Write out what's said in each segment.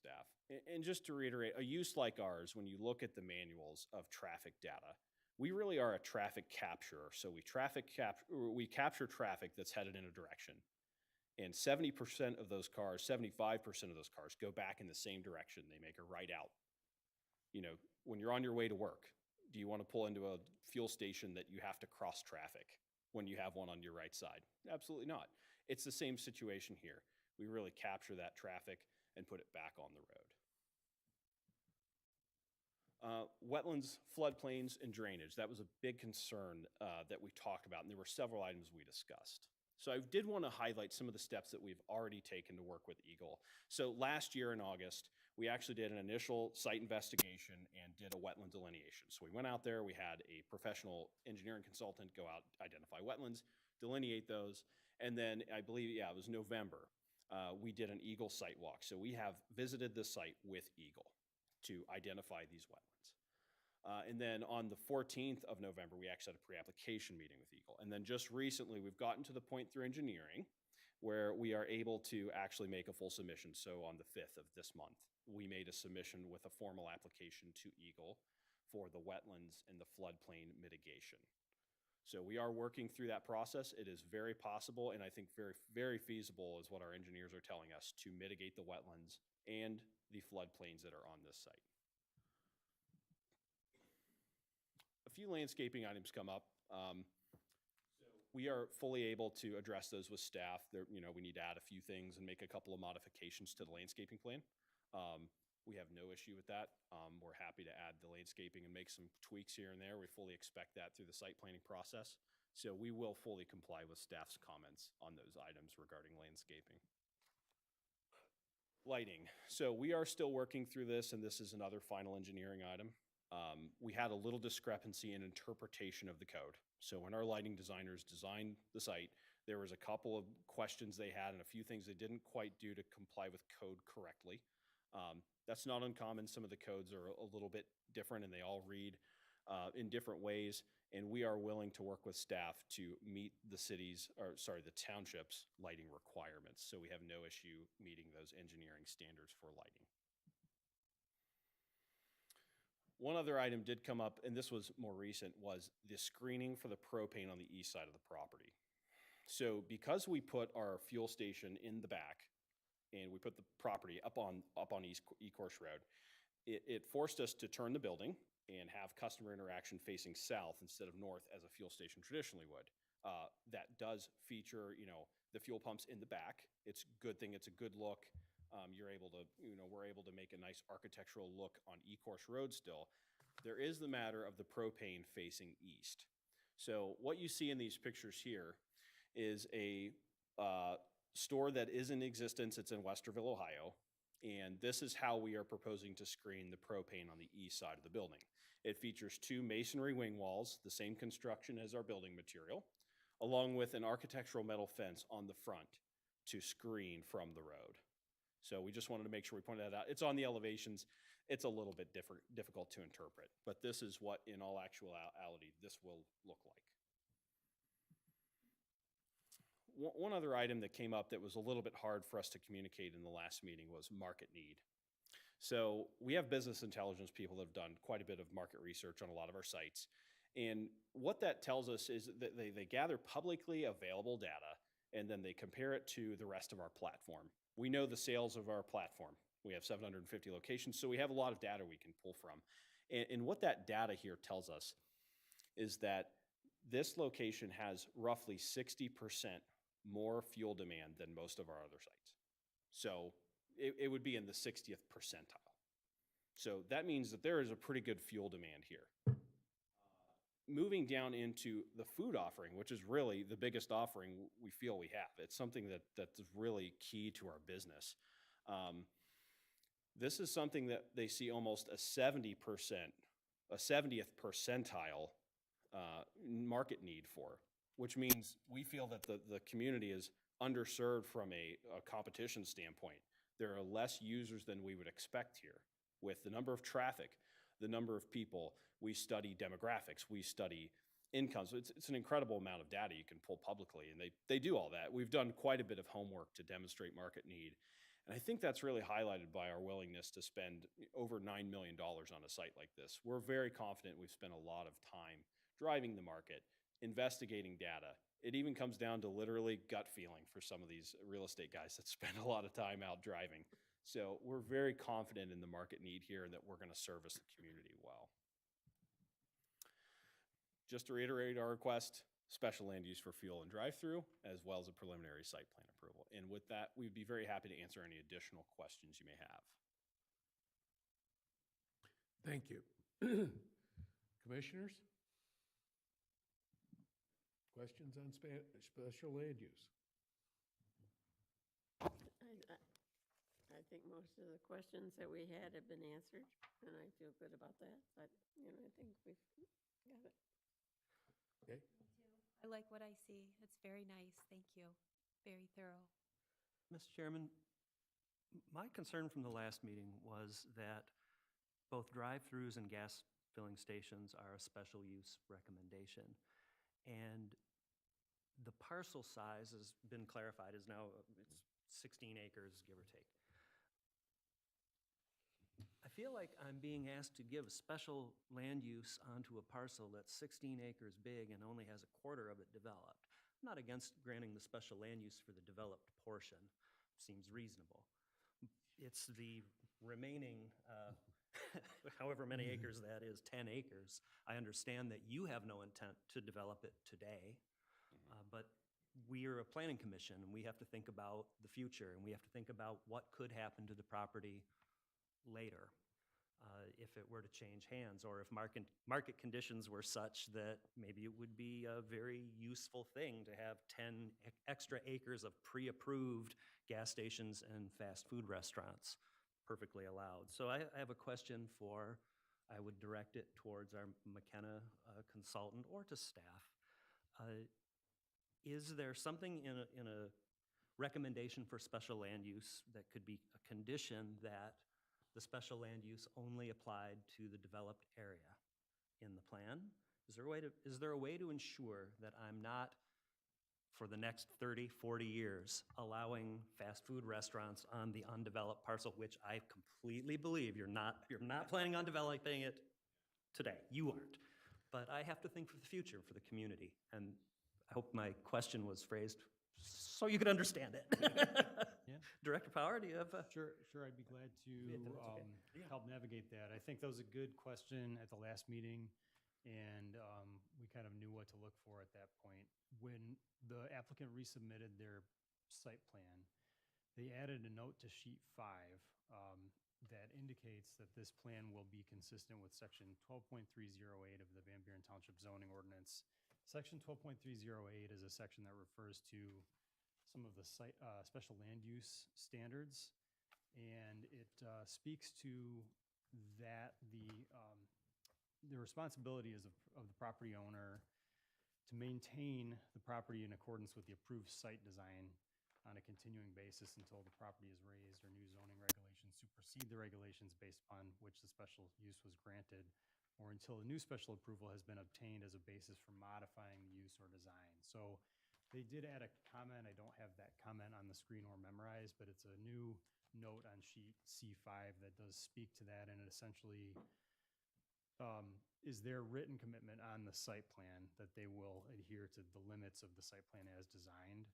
staff. And just to reiterate, a use like ours, when you look at the manuals of traffic data, we really are a traffic capturer. So we capture traffic that's headed in a direction. And 70% of those cars, 75% of those cars go back in the same direction. They make a right out. You know, when you're on your way to work, do you want to pull into a fuel station that you have to cross traffic when you have one on your right side? Absolutely not. It's the same situation here. We really capture that traffic and put it back on the road. Wetlands, floodplains, and drainage. That was a big concern that we talked about, and there were several items we discussed. So I did want to highlight some of the steps that we've already taken to work with Eagle. So last year in August, we actually did an initial site investigation and did a wetland delineation. So we went out there, we had a professional engineering consultant go out, identify wetlands, delineate those, and then I believe, it was November, we did an Eagle site walk. So we have visited the site with Eagle to identify these wetlands. And then on the 14th of November, we actually had a pre-application meeting with Eagle. And then just recently, we've gotten to the point through engineering where we are able to actually make a full submission. So on the 5th of this month, we made a submission with a formal application to Eagle for the wetlands and the floodplain mitigation. So we are working through that process. It is very possible, and I think very, very feasible is what our engineers are telling us, to mitigate the wetlands and the floodplains that are on this site. A few landscaping items come up. We are fully able to address those with staff. We need to add a few things and make a couple of modifications to the landscaping plan. We have no issue with that. We're happy to add the landscaping and make some tweaks here and there. We fully expect that through the site planning process. So we will fully comply with staff's comments on those items regarding landscaping. Lighting. So we are still working through this, and this is another final engineering item. We had a little discrepancy in interpretation of the code. So when our lighting designers designed the site, there was a couple of questions they had and a few things they didn't quite do to comply with code correctly. That's not uncommon. Some of the codes are a little bit different and they all read in different ways. And we are willing to work with staff to meet the township's lighting requirements. So we have no issue meeting those engineering standards for lighting. One other item did come up, and this was more recent, was the screening for the propane on the east side of the property. So because we put our fuel station in the back and we put the property up on East Ecorse Road, it forced us to turn the building and have customer interaction facing south instead of north as a fuel station traditionally would. That does feature, the fuel pumps in the back. It's a good thing. It's a good look. We're able to make a nice architectural look on Ecorse Road still. There is the matter of the propane facing east. So what you see in these pictures here is a store that is in existence. It's in Westerville, Ohio. And this is how we are proposing to screen the propane on the east side of the building. It features 2 masonry wing walls, the same construction as our building material, along with an architectural metal fence on the front to screen from the road. So we just wanted to make sure we pointed that out. It's on the elevations. It's a little bit difficult to interpret, but this is what, in all actuality, this will look like. One other item that came up that was a little bit hard for us to communicate in the last meeting was market need. So we have business intelligence people that have done quite a bit of market research on a lot of our sites. And what that tells us is that they gather publicly available data and then they compare it to the rest of our platform. We know the sales of our platform. We have 750 locations, so we have a lot of data we can pull from. And what that data here tells us is that this location has roughly 60% more fuel demand than most of our other sites. So it would be in the 60th percentile. So that means that there is a pretty good fuel demand here. Moving down into the food offering, which is really the biggest offering we feel we have. It's something that's really key to our business. This is something that they see almost a 70th percentile market need for, which means we feel that the community is underserved from a competition standpoint. There are less users than we would expect here. With the number of traffic, the number of people, we study demographics, we study incomes. It's an incredible amount of data you can pull publicly, and they do all that. We've done quite a bit of homework to demonstrate market need. And I think that's really highlighted by our willingness to spend over $9 million on a site like this. We're very confident we've spent a lot of time driving the market, investigating data. It even comes down to literally gut feeling for some of these real estate guys that spend a lot of time out driving. So we're very confident in the market need here and that we're going to service the community well. Just to reiterate our request, special land use for fuel and drive-through, as well as a preliminary site plan approval. And with that, we'd be very happy to answer any additional questions you may have. Thank you. Commissioners? Questions on special land use? I think most of the questions that we had have been answered, and I feel good about that. But, I think we've got it. Okay. I like what I see. It's very nice. Thank you. Very thorough. Mr. Chairman, my concern from the last meeting was that both drive-throughs and gas filling stations are a special use recommendation. And the parcel size has been clarified as now it's 16 acres, give or take. I feel like I'm being asked to give a special land use onto a parcel that's 16 acres big and only has a quarter of it developed. I'm not against granting the special land use for the developed portion. Seems reasonable. It's the remaining, however many acres that is, 10 acres. I understand that you have no intent to develop it today, but we are a planning commission and we have to think about the future and we have to think about what could happen to the property later if it were to change hands, or if market conditions were such that maybe it would be a very useful thing to have 10 extra acres of pre-approved gas stations and fast food restaurants perfectly allowed. So I have a question I would direct it towards our McKenna consultant or to staff. Is there something in a recommendation for special land use that could be a condition that the special land use only applied to the developed area in the plan? Is there a way to ensure that I'm not, for the next 30, 40 years, allowing fast food restaurants on the undeveloped parcel, which I completely believe you're not planning on developing it today. You aren't. But I have to think for the future, for the community. And I hope my question was phrased so you could understand it. Yeah. Director Power, do you have a... Sure, I'd be glad to Yeah. help navigate that. I think that was a good question at the last meeting, and we kind of knew what to look for at that point. When the applicant resubmitted their site plan, they added a note to sheet 5 that indicates that this plan will be consistent with section 12.308 of the Van Buren Township zoning ordinance. Section 12.308 is a section that refers to some of the special land use standards, and it speaks to that the responsibility is of the property owner to maintain the property in accordance with the approved site design on a continuing basis until the property is raised or new zoning regulations supersede the regulations based upon which the special use was granted, or until a new special approval has been obtained as a basis for modifying the use or design. So they did add a comment. I don't have that comment on the screen or memorized, but it's a new note on sheet C5 that does speak to that, and it essentially is their written commitment on the site plan that they will adhere to the limits of the site plan as designed.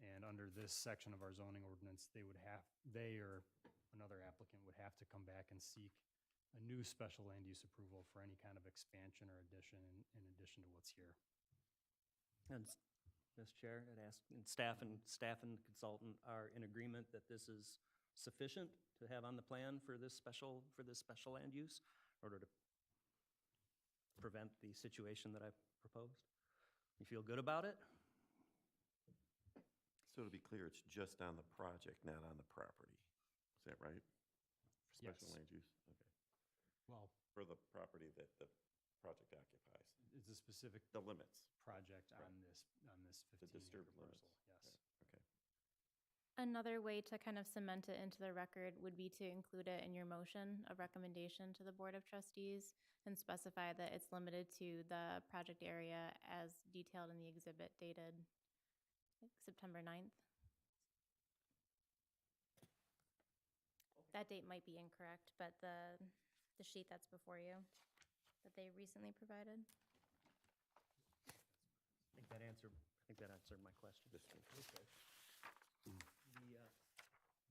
And under this section of our zoning ordinance, they or another applicant would have to come back and seek a new special land use approval for any kind of expansion or addition in addition to what's here. And Ms. Chair, I'd ask, and staff and the consultant are in agreement that this is sufficient to have on the plan for this special land use in order to prevent the situation that I've proposed? You feel good about it? So to be clear, it's just on the project, not on the property. Is that right? For special Yes. land use? Okay. Well, For the property that the project occupies, it's a specific the limits. project Right. on this The 15-acre disturbed parcel. limits. Yes. Okay. Another way to kind of cement it into the record would be to include it in your motion of recommendation to the Board of Trustees and specify that it's limited to the project area as detailed in the exhibit dated September 9th. that date might be incorrect, but the sheet that's before you, that they recently provided. I think that answered my question. This one.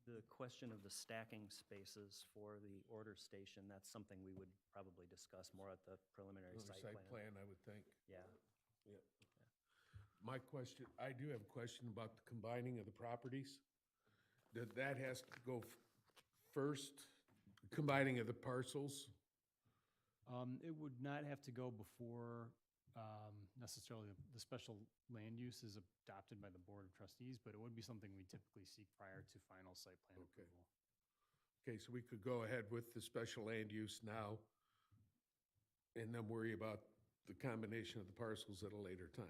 The question of the stacking spaces for the order station, that's something we would probably discuss more at the preliminary Another site site plan. plan, I would think. Yeah. Yep. My question, I do have a question about the combining of the properties. That has to go first, combining of the parcels? It would not have to go before necessarily the special land use is adopted by the Board of Trustees, but it would be something we typically seek prior to final site plan Okay. approval. Okay, so we could go ahead with the special land use now and then worry about the combination of the parcels at a later time.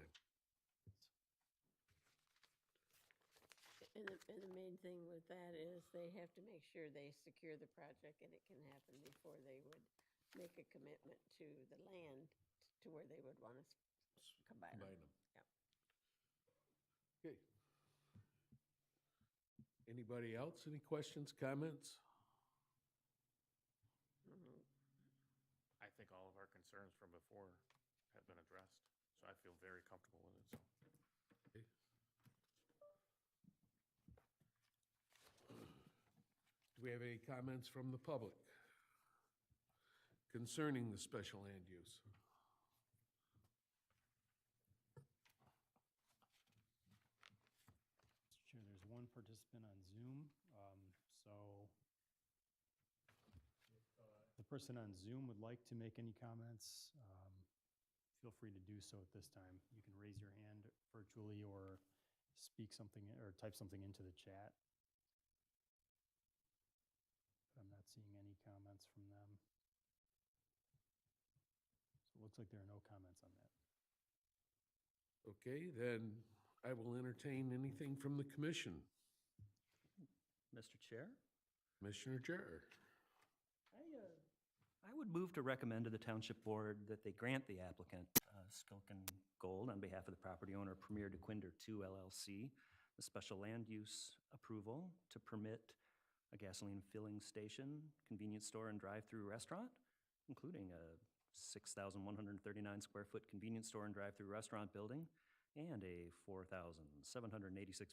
And the main thing with that is they have to make sure they secure the project and it can happen before they would make a commitment to the land to where they would want to combine them. Combine them. Yep. Okay. Anybody else? Any questions, comments? Mhm. I think all of our concerns from before have been addressed, so I feel very comfortable with it, so. Okay. Do we have any comments from the public concerning the special land use? Mr. Chair, there's one participant on Zoom, so if the person on Zoom would like to make any comments, feel free to do so at this time. You can raise your hand virtually or speak something or type something into the chat. But I'm not seeing any comments from them. So it looks like there are no comments on that. Okay, then I will entertain anything from the commission. Mr. Chair? Commissioner Jarrett. I would move to recommend to the Township Board that they grant the applicant, Skilkin Gold, on behalf of the property owner, Premier DeQuinder 2 LLC, the special land use approval to permit a gasoline filling station, convenience store, and drive-through restaurant, including a 6,139 square foot convenience store and drive-through restaurant building, and a 4,786.7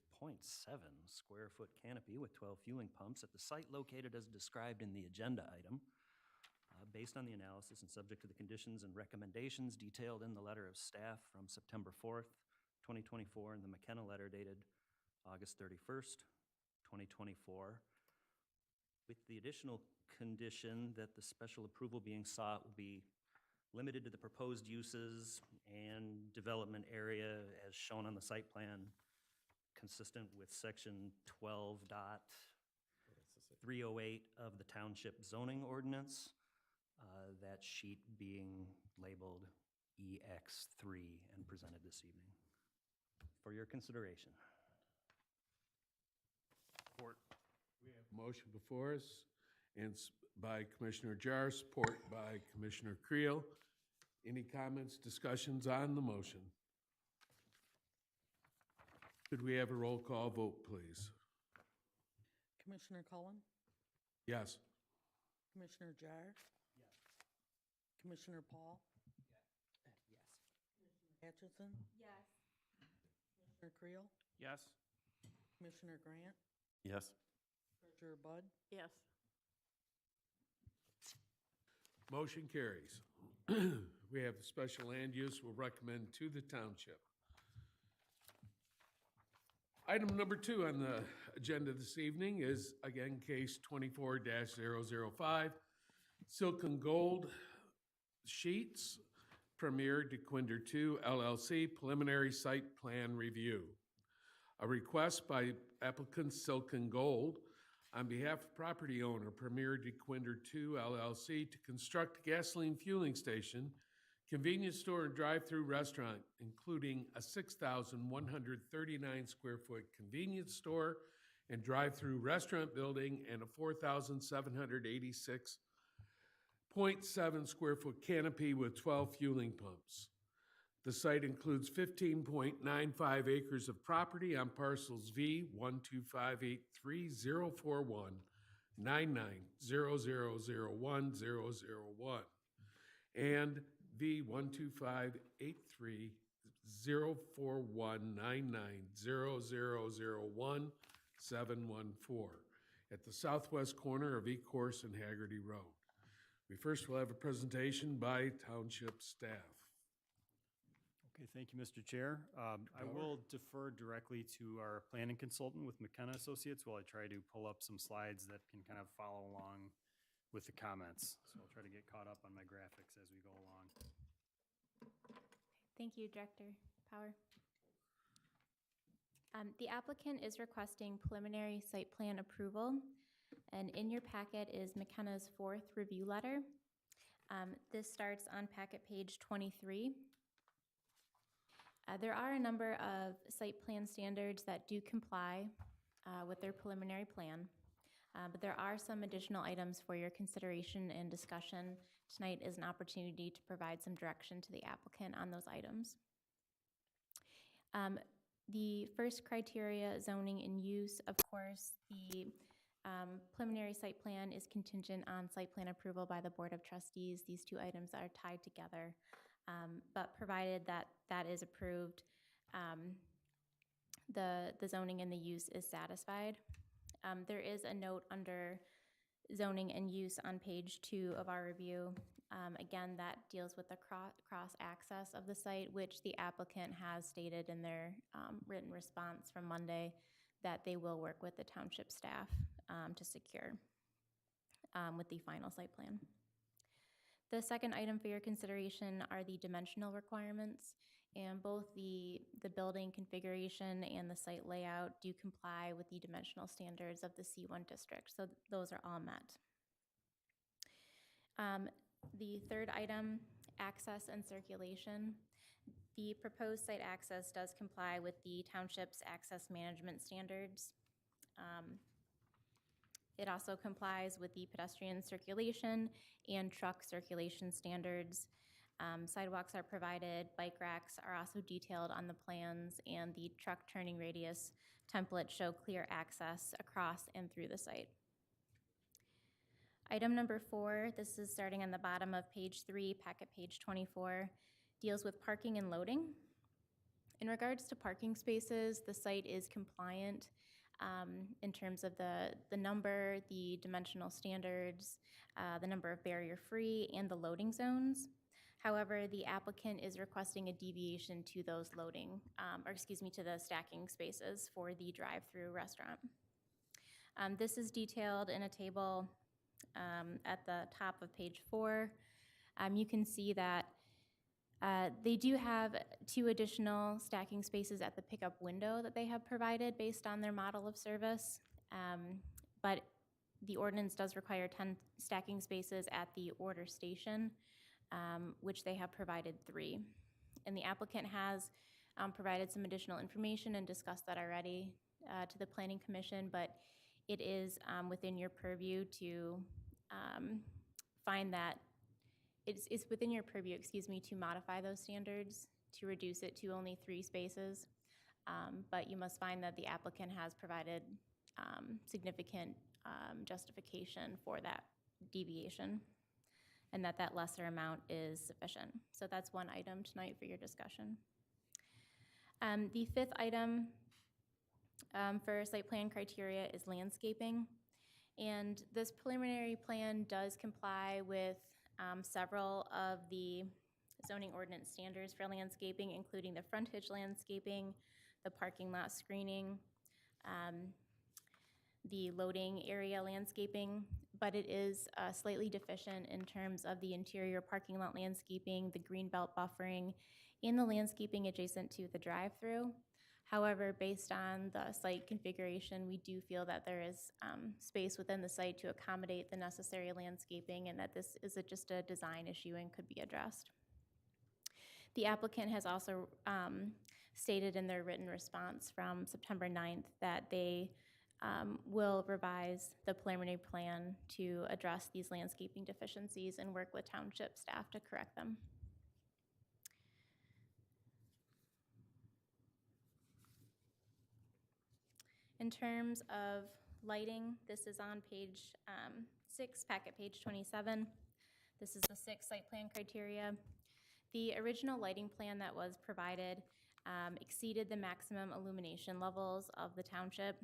square foot canopy with 12 fueling pumps at the site located as described in the agenda item. Based on the analysis and subject to the conditions and recommendations detailed in the letter of staff from September 4th, 2024, and the McKenna letter dated August 31st, 2024, with the additional condition that the special approval being sought will be limited to the proposed uses and development area as shown on the site plan, consistent with section 12.308 of the township zoning ordinance, that sheet being labeled EX3 and presented this evening for your consideration. We have a motion before us, and by Commissioner Jar, support by Commissioner Creel. Any comments, discussions on the motion? Could we have a roll call vote, please? Commissioner Cullen? Yes. Commissioner Jar? Commissioner Paul? Atchison? Yes. Commissioner Creel? Yes? Commissioner Grant? Yes. Treasurer Bud? Yes. Motion carries. We have the special land use we'll recommend to the township. Item number 2 on the agenda this evening is, again, case 24-005, Silken Gold Sheets, Premier DeQuinder 2 LLC, preliminary site plan review. A request by applicant Silken Gold on behalf of property owner Premier DeQuinder 2 LLC to construct a gasoline fueling station, convenience store and drive-through restaurant, including a 6,139 square foot convenience store and drive-through restaurant building and a 4,786.7 square foot canopy with 12 fueling pumps. The site includes 15.95 acres of property on parcels V 125830410 9900010001 and V 125-83-04199-0001-714 at the southwest corner of Ecorse and Haggerty Road. We first will have a presentation by township staff. Okay, thank you, Mr. Chair. I will defer directly to our planning consultant with McKenna Associates while I try to pull up some slides that can kind of follow along with the comments. So I'll try to get caught up on my graphics as we go along. Thank you, Director Power. The applicant is requesting preliminary site plan approval, and in your packet is McKenna's 4th review letter. This starts on packet page 23. There are a number of site plan standards that do comply with their preliminary plan, but there are some additional items for your consideration and discussion. Tonight is an opportunity to provide some direction to the applicant on those items. The first criteria, zoning and use, of course, the preliminary site plan is contingent on site plan approval by the Board of Trustees. These two items are tied together. But provided that that is approved, the zoning and the use is satisfied. There is a note under zoning and use on page 2 of our review. Again, that deals with the cross access of the site, which the applicant has stated in their written response from Monday that they will work with the township staff to secure with the final site plan. The second item for your consideration are the dimensional requirements, and both the building configuration and the site layout do comply with the dimensional standards of the C1 district, so those are all met. The third item, access and circulation. The proposed site access does comply with the township's access management standards. It also complies with the pedestrian circulation and truck circulation standards. Sidewalks are provided, bike racks are also detailed on the plans, and the truck turning radius templates show clear access across and through the site. Item number 4, this is starting on the bottom of page 3, packet page 24, deals with parking and loading. In regards to parking spaces, the site is compliant in terms of the number, the dimensional standards, the number of barrier-free, and the loading zones. However, the applicant is requesting a deviation to those loading, to the stacking spaces for the drive-through restaurant. This is detailed in a table at the top of page 4. You can see that they do have 2 additional stacking spaces at the pickup window that they have provided based on their model of service, but the ordinance does require 10 stacking spaces at the order station, which they have provided 3. And the applicant has provided some additional information and discussed that already to the Planning Commission, but it is within your purview to find that it's within your purview, to modify those standards to reduce it to only 3 spaces. But you must find that the applicant has provided significant justification for that deviation and that lesser amount is sufficient. So that's one item tonight for your discussion. The 5th item for site plan criteria is landscaping. And this preliminary plan does comply with several of the zoning ordinance standards for landscaping, including the frontage landscaping, the parking lot screening, the loading area landscaping, but it is slightly deficient in terms of the interior parking lot landscaping, the green belt buffering, and the landscaping adjacent to the drive-through. However, based on the site configuration, we do feel that there is space within the site to accommodate the necessary landscaping and that this is just a design issue and could be addressed. The applicant has also stated in their written response from September 9th that they will revise the preliminary plan to address these landscaping deficiencies and work with township staff to correct them. In terms of lighting, this is on page 6, packet page 27. This is the 6 site plan criteria. The original lighting plan that was provided exceeded the maximum illumination levels of the township.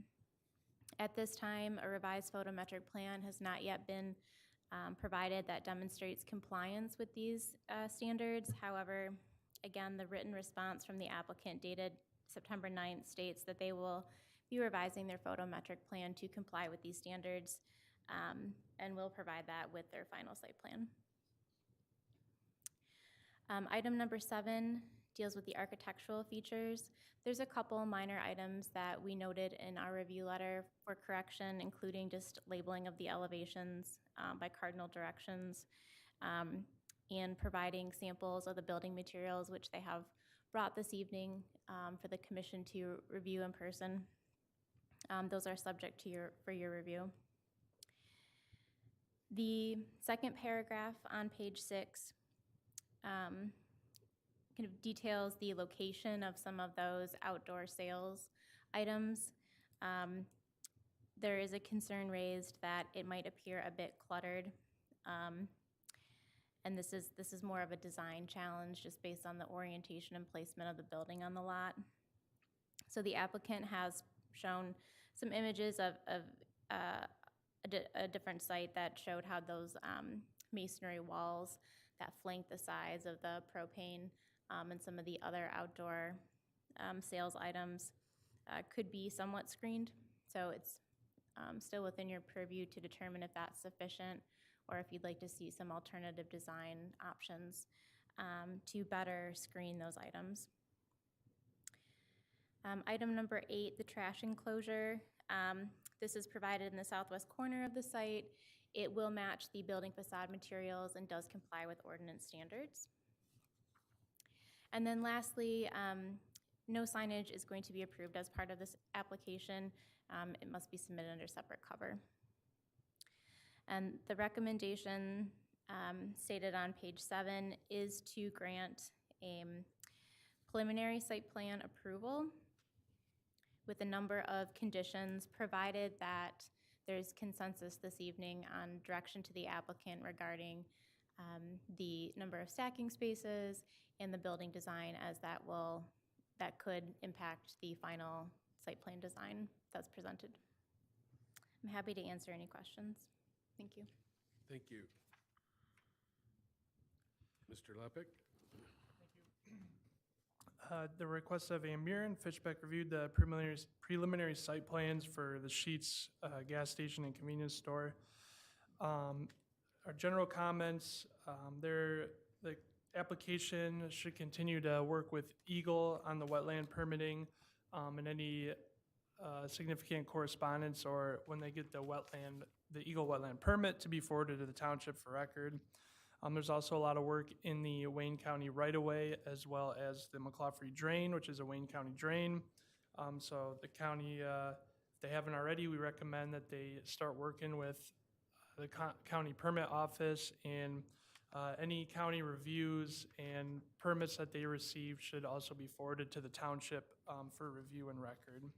At this time, a revised photometric plan has not yet been provided that demonstrates compliance with these standards. However, again, the written response from the applicant dated September 9th states that they will be revising their photometric plan to comply with these standards and will provide that with their final site plan. Item number 7 deals with the architectural features. There's a couple minor items that we noted in our review letter for correction, including just labeling of the elevations by cardinal directions and providing samples of the building materials, which they have brought this evening for the commission to review in person. Those are subject to your review. The second paragraph on page 6 kind of details the location of some of those outdoor sales items. There is a concern raised that it might appear a bit cluttered. And this is more of a design challenge just based on the orientation and placement of the building on the lot. So the applicant has shown some images of a different site that showed how those masonry walls that flank the sides of the propane and some of the other outdoor sales items could be somewhat screened. So it's still within your purview to determine if that's sufficient or if you'd like to see some alternative design options to better screen those items. Item number 8, the trash enclosure. This is provided in the southwest corner of the site. It will match the building facade materials and does comply with ordinance standards. And then lastly, no signage is going to be approved as part of this application. It must be submitted under separate cover. And the recommendation stated on page 7 is to grant a preliminary site plan approval with a number of conditions, provided that there's consensus this evening on direction to the applicant regarding the number of stacking spaces and the building design, as that could impact the final site plan design that's presented. I'm happy to answer any questions. Thank you. Thank you. Mr. Lepick? The request of Van Buren, Fitchbeck reviewed the preliminary site plans for the Sheetz gas station and convenience store. Our general comments, the application should continue to work with Eagle on the wetland permitting and any significant correspondence or when they get the Eagle wetland permit to be forwarded to the township for record. There's also a lot of work in the Wayne County right-of-way as well as the McClaughlin Drain, which is a Wayne County drain. So the county, if they haven't already, we recommend that they start working with the county permit office, and any county reviews and permits that they receive should also be forwarded to the township for review and record.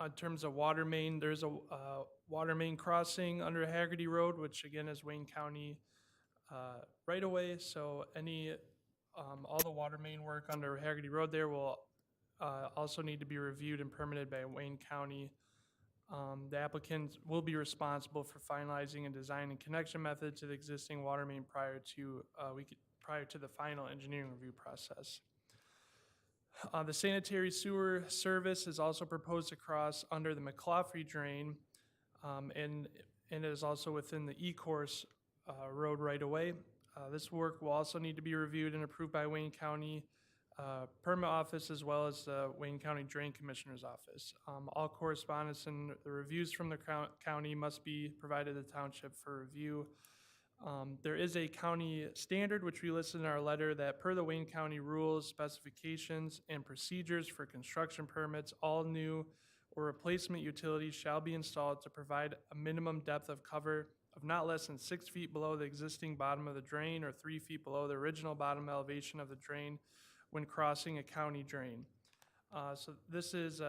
In terms of water main, there's a water main crossing under Haggerty Road, which again is Wayne County right away. So all the water main work under Haggerty Road there will also need to be reviewed and permitted by Wayne County. The applicant will be responsible for finalizing a design and connection method to the existing water main prior to the final engineering review process. The sanitary sewer service is also proposed to cross under the McClaughlin Drain, and it is also within the E-Course road right away. This work will also need to be reviewed and approved by Wayne County Permit Office as well as the Wayne County Drain Commissioner's Office. All correspondence and the reviews from the county must be provided to the township for review. There is a county standard, which we listed in our letter, that per the Wayne County rules, specifications, and procedures for construction permits, all new or replacement utilities shall be installed to provide a minimum depth of cover of not less than 6 feet below the existing bottom of the drain or 3 feet below the original bottom elevation of the drain when crossing a county drain. So this is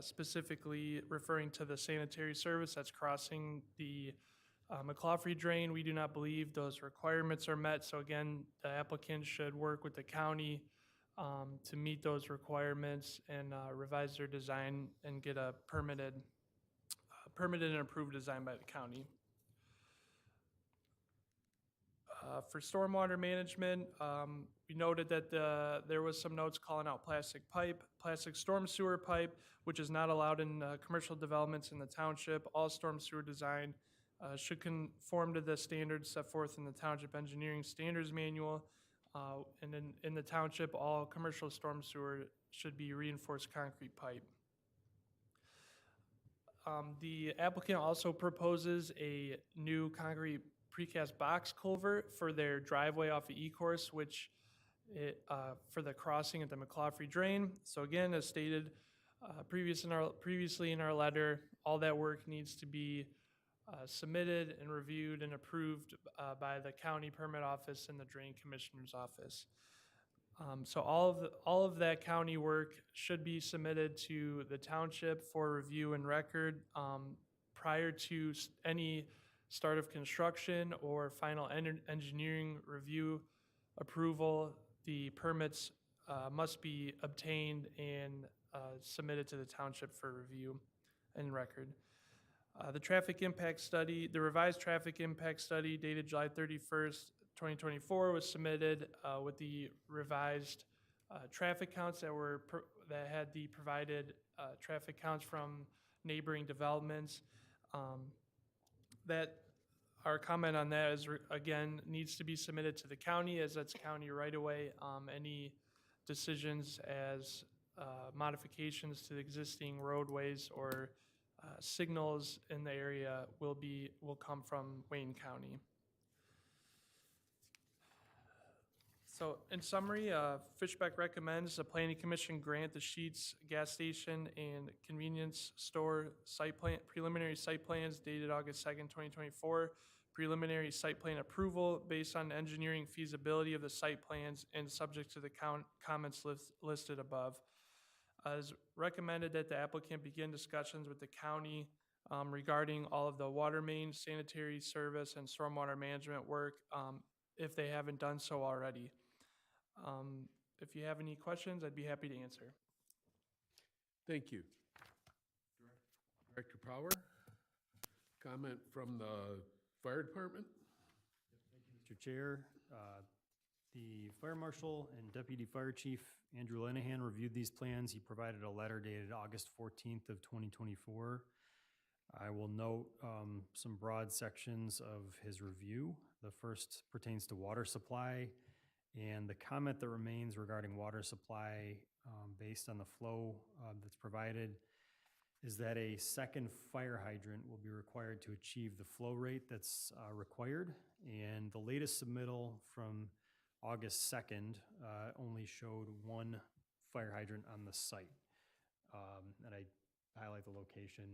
specifically referring to the sanitary service that's crossing the McClaughlin Drain. We do not believe those requirements are met. So again, the applicant should work with the county to meet those requirements and revise their design and get a permitted and approved design by the county. For stormwater management, we noted that there was some notes calling out plastic pipe, plastic storm sewer pipe, which is not allowed in commercial developments in the township. All storm sewer design should conform to the standards set forth in the Township Engineering Standards Manual. And in the township, all commercial storm sewer should be reinforced concrete pipe. The applicant also proposes a new concrete precast box culvert for their driveway off of E-Course, which for the crossing at the McClaughlin Drain. So again, as stated previously in our letter, all that work needs to be submitted and reviewed and approved by the county permit office and the drain commissioner's office. So all of that county work should be submitted to the township for review and record prior to any start of construction or final engineering review approval. The permits must be obtained and submitted to the township for review and record. The traffic impact study, the revised traffic impact study dated July 31st, 2024 was submitted with the revised traffic counts that had the provided traffic counts from neighboring developments. That our comment on that is, again, needs to be submitted to the county as that's county right away. Any decisions as modifications to the existing roadways or signals in the area will come from Wayne County. So in summary, Fishbeck recommends the Planning Commission grant the Sheetz gas station and convenience store preliminary site plans dated August 2nd, 2024. Preliminary site plan approval based on engineering feasibility of the site plans and subject to the comments listed above. As recommended that the applicant begin discussions with the county regarding all of the water main, sanitary service, and stormwater management work if they haven't done so already. If you have any questions, I'd be happy to answer. Thank you. Director Power, comment from the fire department? Mr. Chair, the fire marshal and deputy fire chief Andrew Lenahan reviewed these plans. He provided a letter dated August 14th of 2024. I will note some broad sections of his review. The first pertains to water supply, and the comment that remains regarding water supply based on the flow that's provided is that a second fire hydrant will be required to achieve the flow rate that's required. And the latest submittal from August 2nd only showed one fire hydrant on the site. And I highlight the location.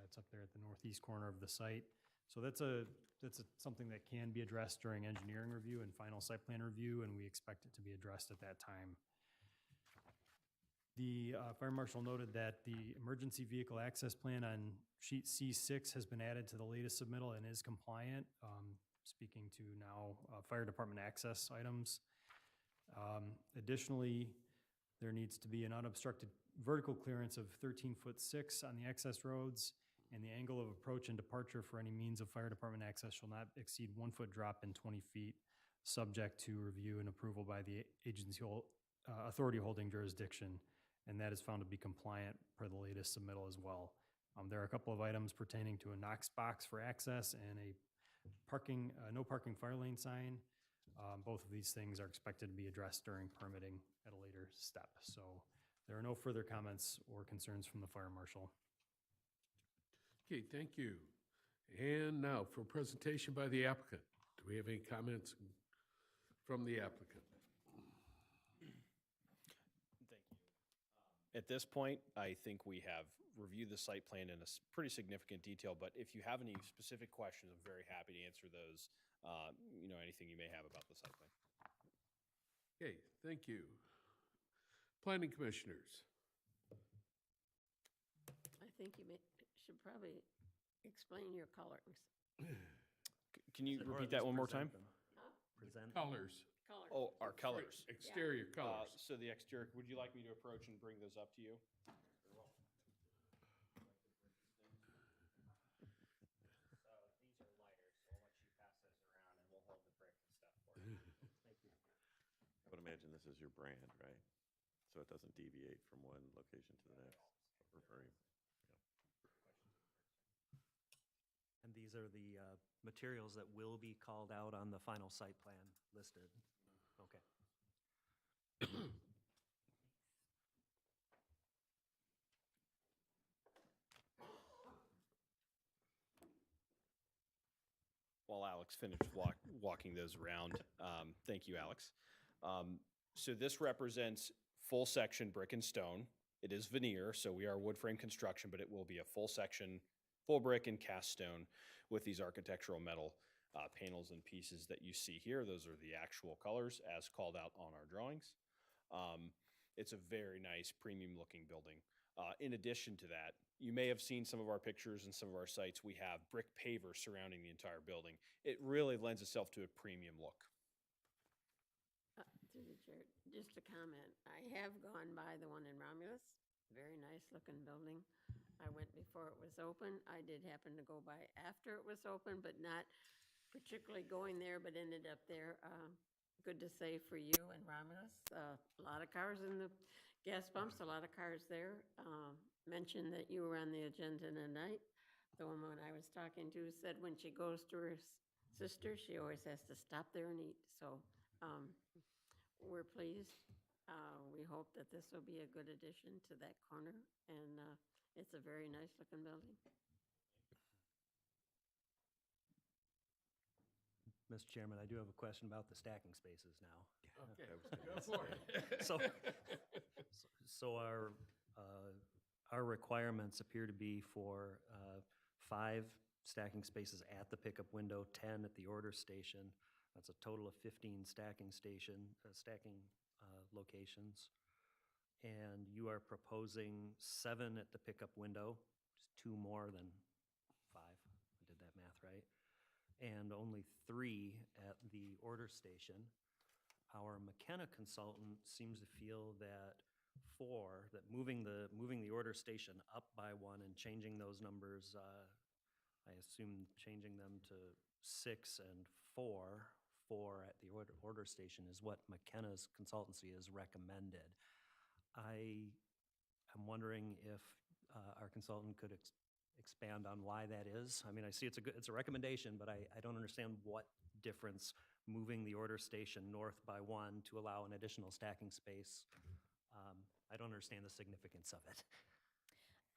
It's up there at the northeast corner of the site. So that's something that can be addressed during engineering review and final site plan review, and we expect it to be addressed at that time. The fire marshal noted that the emergency vehicle access plan on sheet C6 has been added to the latest submittal and is compliant, speaking to now fire department access items. Additionally, there needs to be an unobstructed vertical clearance of 13'6" on the access roads, and the angle of approach and departure for any means of fire department access shall not exceed 1 foot drop in 20 feet, subject to review and approval by the agency authority holding jurisdiction, and that is found to be compliant per the latest submittal as well. There are a couple of items pertaining to a Knox box for access and a no parking fire lane sign. Both of these things are expected to be addressed during permitting at a later step. So there are no further comments or concerns from the fire marshal. Okay, thank you. And now for presentation by the applicant. Do we have any comments from the applicant? Thank you. At this point, I think we have reviewed the site plan in a pretty significant detail, but if you have any specific questions, I'm very happy to answer those, anything you may have about the site plan. Okay, thank you. Planning commissioners. I think you should probably explain your colors. Can you Or repeat at that least one more time? present them. Present. Colors. Colors. Oh, our Fr- colors. Exterior colors. So the exterior, would you like me to approach and bring those up to you? I would imagine this is your brand, right? So it doesn't deviate from one location to the next. Or very, And these are the materials that will be called out on the final site plan listed. Okay. While Alex finished walking those around, thank you, Alex. So this represents full section brick and stone. It is veneer, so we are wood frame construction, but it will be a full section, full brick and cast stone with these architectural metal panels and pieces that you see here. Those are the actual colors as called out on our drawings. It's a very nice premium looking building. In addition to that, you may have seen some of our pictures and some of our sites. We have brick pavers surrounding the entire building. It really lends itself to a premium look. Through the chair, just a comment. I have gone by the one in Romulus. Very nice looking building. I went before it was open. I did happen to go by after it was open, but not particularly going there, but ended up there. Good to say for you in Romulus. A lot of cars in the gas pumps, a lot of cars there. Mentioned that you were on the agenda tonight. The woman I was talking to said when she goes to her sister, she always has to stop there and eat. So we're pleased. We hope that this will be a good addition to that corner, and it's a very nice looking building. Mr. Chairman, I do have a question about the stacking spaces now. Okay, I was gonna go for it. So our requirements appear to be for 5 stacking spaces at the pickup window, 10 at the order station. That's a total of 15 stacking locations. And you are proposing 7 at the pickup window, just 2 more than 5. I did that math right. And only 3 at the order station. Our McKenna consultant seems to feel that moving the order station up by 1 and changing those numbers, I assume changing them to 6 and 4 at the order station is what McKenna's consultancy has recommended. I am wondering if our consultant could expand on why that is. I mean, I see it's a recommendation, but I don't understand what difference moving the order station north by 1 to allow an additional stacking space. I don't understand the significance of it.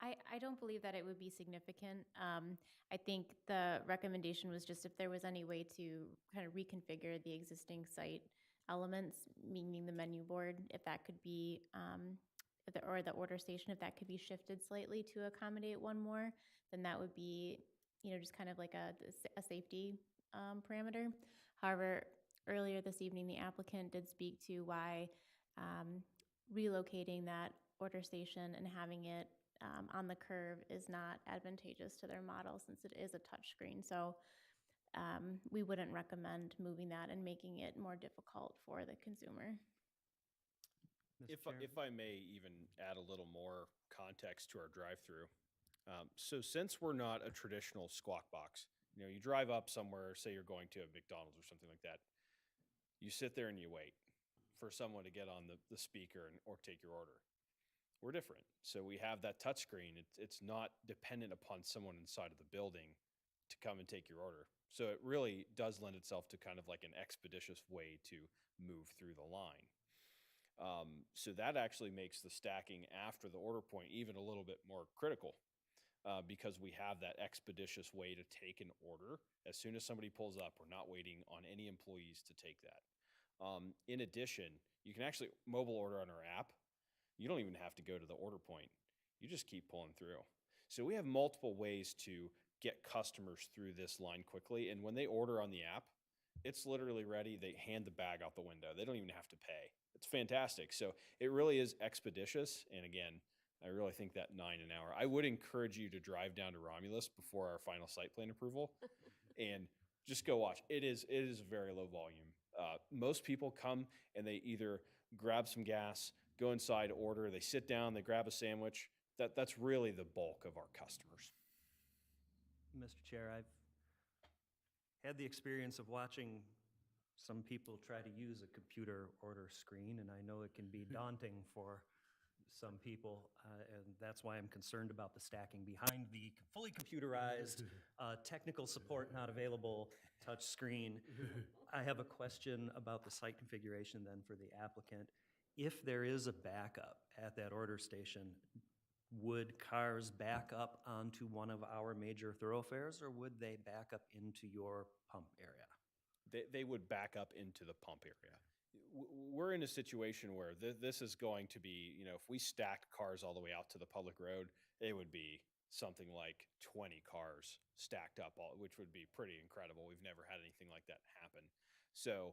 I don't believe that it would be significant. I think the recommendation was just if there was any way to kind of reconfigure the existing site elements, meaning the menu board, if that could be, or the order station, if that could be shifted slightly to accommodate 1 more, then that would be, just kind of like a safety parameter. However, earlier this evening, the applicant did speak to why relocating that order station and having it on the curve is not advantageous to their model since it is a touchscreen. So we wouldn't recommend moving that and making it more difficult for the consumer. If I may even add a little more context to our drive-through. So since we're not a traditional squawk box, you drive up somewhere, say you're going to a McDonald's or something like that, you sit there and you wait for someone to get on the speaker or take your order. We're different. So we have that touch screen. It's not dependent upon someone inside of the building to come and take your order. So it really does lend itself to kind of like an expeditious way to move through the line. So that actually makes the stacking after the order point even a little bit more critical because we have that expeditious way to take an order. As soon as somebody pulls up, we're not waiting on any employees to take that. In addition, you can actually mobile order on our app. You don't even have to go to the order point. You just keep pulling through. So we have multiple ways to get customers through this line quickly. And when they order on the app, It's literally ready. They hand the bag out the window. They don't even have to pay. It's fantastic. So it really is expeditious. And again, I really think that 9 an hour. I would encourage you to drive down to Romulus before our final site plan approval and just go watch. It is very low volume. Most people come and they either grab some gas, go inside, order, they sit down, they grab a sandwich. That's really the bulk of our customers. Mr. Chair, I've had the experience of watching some people try to use a computer order screen, and I know it can be daunting for some people, and that's why I'm concerned about the stacking behind the fully computerized, technical support not available touch screen. I have a question about the site configuration then for the applicant. If there is a backup at that order station, would cars back up onto one of our major thoroughfares, or would they back up into your pump area? They would back up into the pump area. We're in a situation where this is going to be, if we stacked cars all the way out to the public road, it would be something like 20 cars stacked up, which would be pretty incredible. We've never had anything like that happen. So,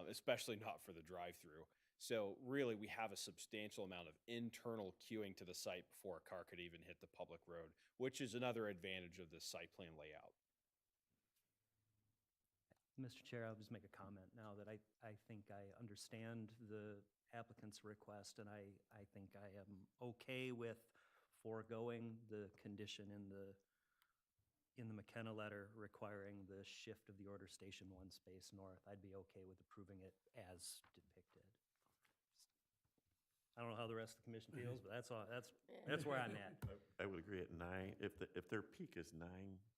especially not for the drive-through. So really, we have a substantial amount of internal queuing to the site before a car could even hit the public road, which is another advantage of this site plan layout. Mr. Chair, I'll just make a comment now that I think I understand the applicant's request, and I think I am okay with foregoing the condition in the McKenna letter requiring the shift of the order station 1 space north. I'd be okay with approving it as depicted. I don't know how the rest of the commission feels, but that's where I'm at. I would agree at 9. If their peak is 9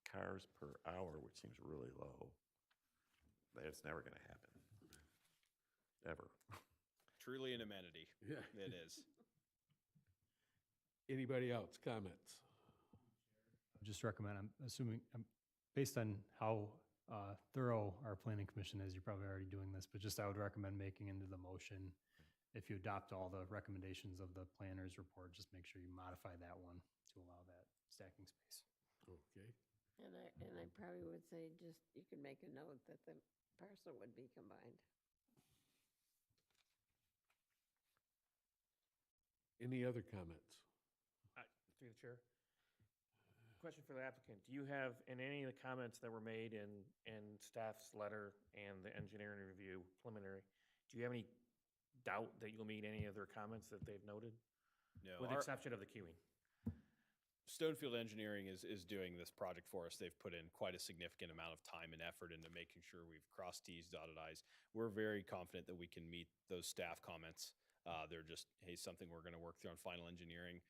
cars per hour, which seems really low, that's never going to happen. Ever. Truly an amenity. Yeah. It is. Anybody else, comments? Just recommend, I'm assuming, based on how thorough our planning commission is, you're probably already doing this, but just I would recommend making into the motion, if you adopt all the recommendations of the planner's report, just make sure you modify that one to allow that stacking space. Okay. And I probably would say just, you could make a note that the parcel would be combined. Any other comments? Through the chair. Question for the applicant. Do you have, in any of the comments that were made in staff's letter and the engineering review preliminary, do you have any doubt that you'll meet any of their comments that they've noted? No. With the exception of the queuing? Stonefield Engineering is doing this project for us. They've put in quite a significant amount of time and effort into making sure we've crossed T's, dotted I's. We're very confident that we can meet those staff comments. They're just, hey, something we're going to work through on final engineering.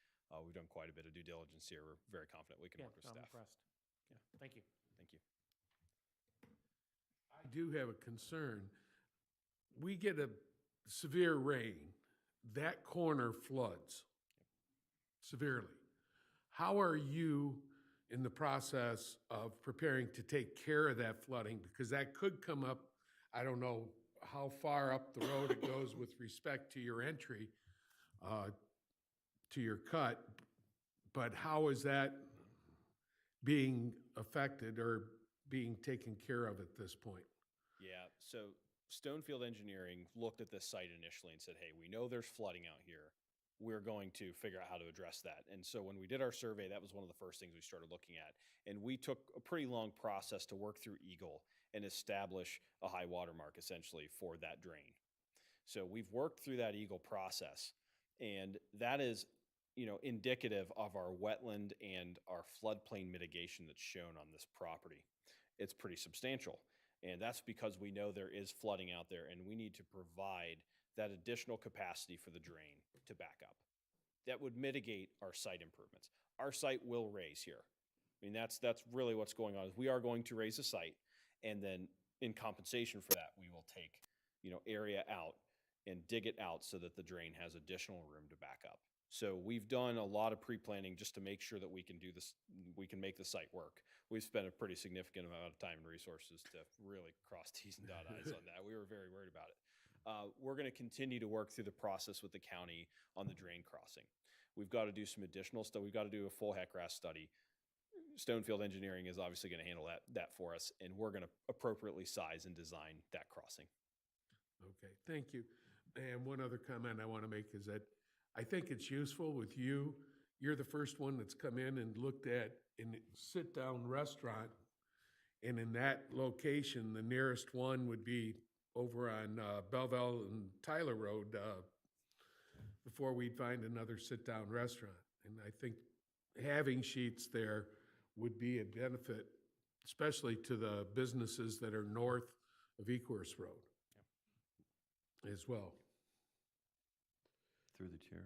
We've done quite a bit of due diligence here. We're very confident we can work with I'm staff. impressed. Yeah, thank you. Thank you. I do have a concern. We get a severe rain, that corner floods severely. How are you in the process of preparing to take care of that flooding? Because that could come up, I don't know how far up the road it goes with respect to your entry, to your cut, but how is that being affected or being taken care of at this point? Yeah, so Stonefield Engineering looked at this site initially and said, hey, we know there's flooding out here. We're going to figure out how to address that. And so when we did our survey, that was one of the first things we started looking at. And we took a pretty long process to work through Eagle and establish a high water mark essentially for that drain. So we've worked through that Eagle process, and that is, indicative of our wetland and our floodplain mitigation that's shown on this property. It's pretty substantial. And that's because we know there is flooding out there, and we need to provide that additional capacity for the drain to back up. That would mitigate our site improvements. Our site will raise here. I mean, that's really what's going on. Is we are going to raise the site, and then in compensation for that, we will take, area out and dig it out so that the drain has additional room to back up. So we've done a lot of pre-planning just to make sure that we can do this, we can make the site work. We've spent a pretty significant amount of time and resources to really cross T's and dot I's on that. We were very worried about it. We're going to continue to work through the process with the county on the drain crossing. We've got to do some additional stuff. We've got to do a full HECRAS study. Stonefield Engineering is obviously going to handle that for us, and we're going to appropriately size and design that crossing. Okay, thank you. And one other comment I want to make is that I think it's useful with you. You're the first one that's come in and looked at a sit-down restaurant. And in that location, the nearest one would be over on Belleville and Tyler Road before we'd find another sit-down restaurant. And I think having sheets there would be a benefit, especially to the businesses that are north of Ecorse Road as well. Through the chair.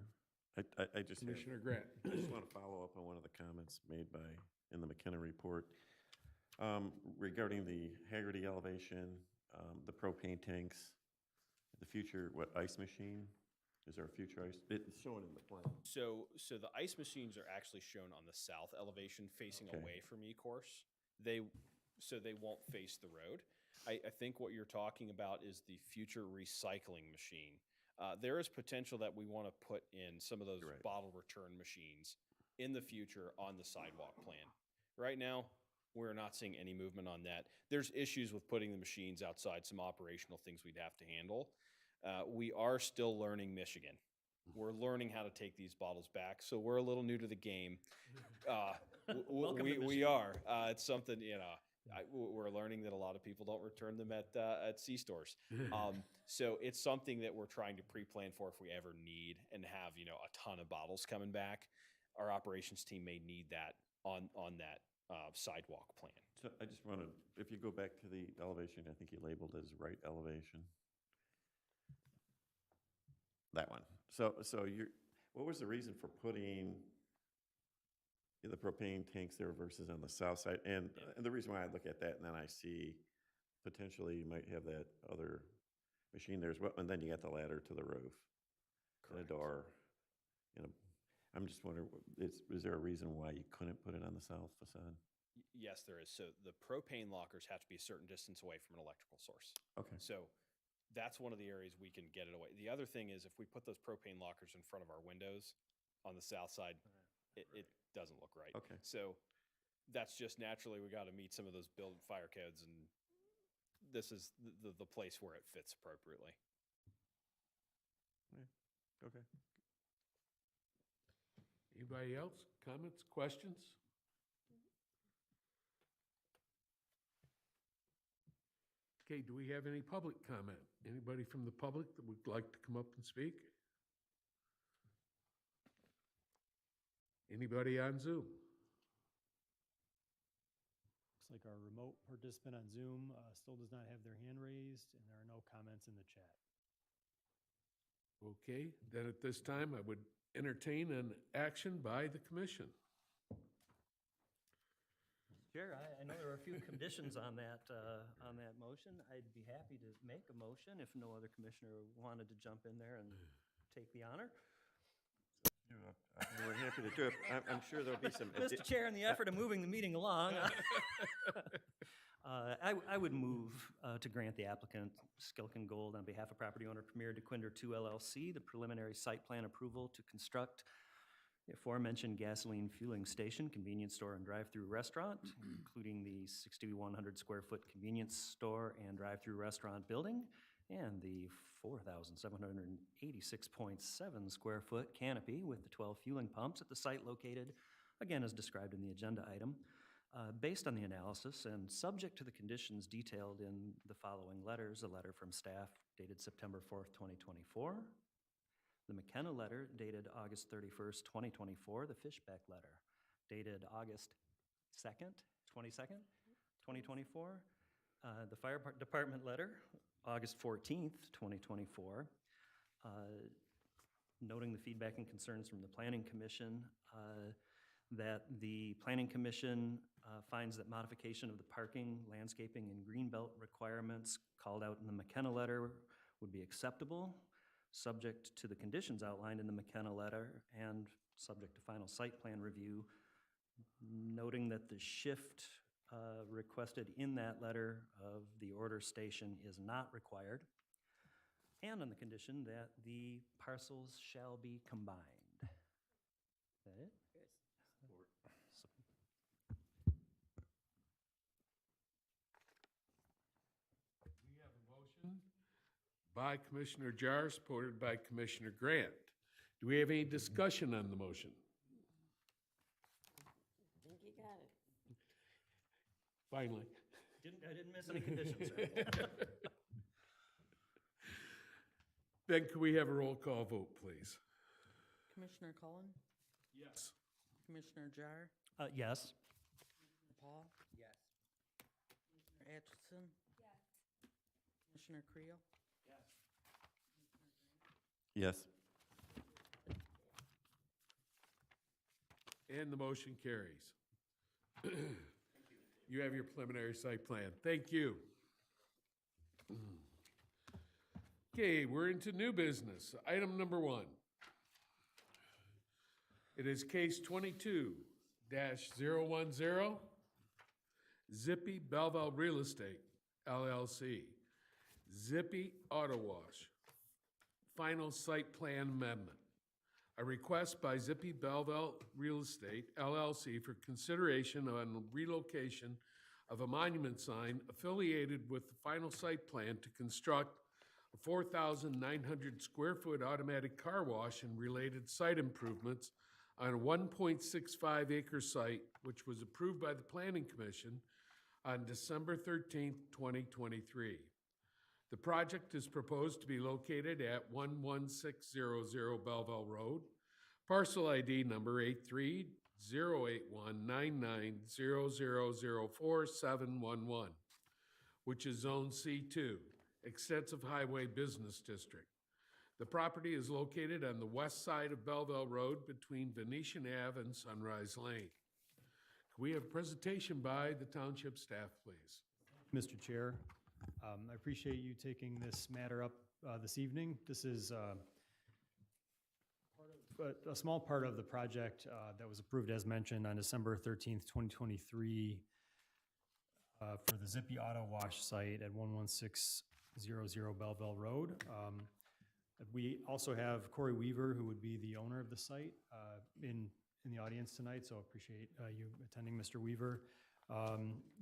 I just have- Commissioner Grant. I just want to follow up on one of the comments made in the McKenna report regarding the Haggerty elevation, the propane tanks, the future, ice machine? Is there a future ice? It's shown in the plan. So the ice machines are actually shown on the south elevation facing Okay. away from E-course. So they won't face the road. I think what you're talking about is the future recycling machine. There is potential that we want to put in some of those Right. bottle return machines in the future on the sidewalk plan. Right now, we're not seeing any movement on that. There's issues with putting the machines outside, some operational things we'd have to handle. We are still learning Michigan. We're learning how to take these bottles back, so we're a little new to the game. Welcome to We are. It's something, we're learning that a lot of people don't return them at C-stores. So it's something that we're trying to pre-plan for if we ever need and have, a ton of bottles coming back. Our operations team may need that on that sidewalk plan. So I just want to, if you go back to the elevation, I think you labeled as right elevation. That one. So what was the reason for putting the propane tanks there versus on the south side? And the reason why I look at that and then I see potentially you might have that other machine there as well, and then you got the ladder to the roof and a door. I'm just wondering, is there a reason why you couldn't put it on the south facade? Yes, there is. So the propane lockers have to be a certain distance away from an electrical source. Okay. So that's one of the areas we can get it away. The other thing is if we put those propane lockers in front of our windows on the south side, it doesn't look right. Okay. So that's just naturally, we got to meet some of those build fire codes, and this is the place where it fits appropriately. Okay. Anybody else? Comments, questions? Okay, do we have any public comment? Anybody from the public that would like to come up and speak? Anybody on Zoom? Looks like our remote participant on Zoom still does not have their hand raised, and there are no comments in the chat. Okay, then at this time, I would entertain an action by the commission. Chair, I know there are a few conditions on that motion. I'd be happy to make a motion if no other commissioner wanted to jump in there and take the honor. We're happy to do it. I'm sure there'll be some. Mr. Chair, in the effort of moving the meeting along, I would move to grant the applicant Skilkin Gold on behalf of property owner Premier DeQuinder 2 LLC the preliminary site plan approval to construct the aforementioned gasoline fueling station, convenience store, and drive-through restaurant, including the 6,100 square foot convenience store and drive-through restaurant building, and the 4,786.7 square foot canopy with the 12 fueling pumps at the site located, again, as described in the agenda item. Based on the analysis and subject to the conditions detailed in the following letters, a letter from staff dated September 4th, 2024, the McKenna letter dated August 31st, 2024, the Fishbeck letter dated August 2nd, 2024, the fire department letter, August 14th, 2024, noting the feedback and concerns from the Planning Commission, that the Planning Commission finds that modification of the parking, landscaping, and greenbelt requirements called out in the McKenna letter would be acceptable, subject to the conditions outlined in the McKenna letter and subject to final site plan review, noting that the shift requested in that letter of the order station is not required, and on the condition that the parcels shall be combined. Is that it? by Commissioner Jar, supported by Commissioner Grant. Do we have any discussion on the motion? I think you got it. Finally. I didn't miss any conditions, right? Then can we have a roll call vote, please? Commissioner Cullen, Yes. Commissioner Jar, Yes. Paul? Yes. Commissioner Atchison? Yes. Commissioner Creel? Yes. And the motion carries. You have your preliminary site plan. Thank you. Okay, we're into new business. Item number 1. It is case 22-010, Zippy Belleville Real Estate, LLC. Zippy Auto Wash, final site plan amendment. A request by Zippy Belleville Real Estate, LLC for consideration on relocation of a monument sign affiliated with the final site plan to construct a 4,900 square foot automatic car wash and related site improvements on a 1.65 acre site, which was approved by the Planning Commission on December 13th, 2023. The project is proposed to be located at 11600 Belleville Road, parcel ID number 83-081-99-0004-711, which is Zone C2, Extensive Highway Business District. The property is located on the west side of Belleville Road between Venetian Ave and Sunrise Lane. Can we have a presentation by the township staff, please? Mr. Chair, I appreciate you taking this matter up this evening. This is a small part of the project that was approved, as mentioned, on December 13th, 2023 for the Zippy Auto Wash site at 11600 Belleville Road. We also have Corey Weaver, who would be the owner of the site, in the audience tonight, so appreciate you attending, Mr. Weaver.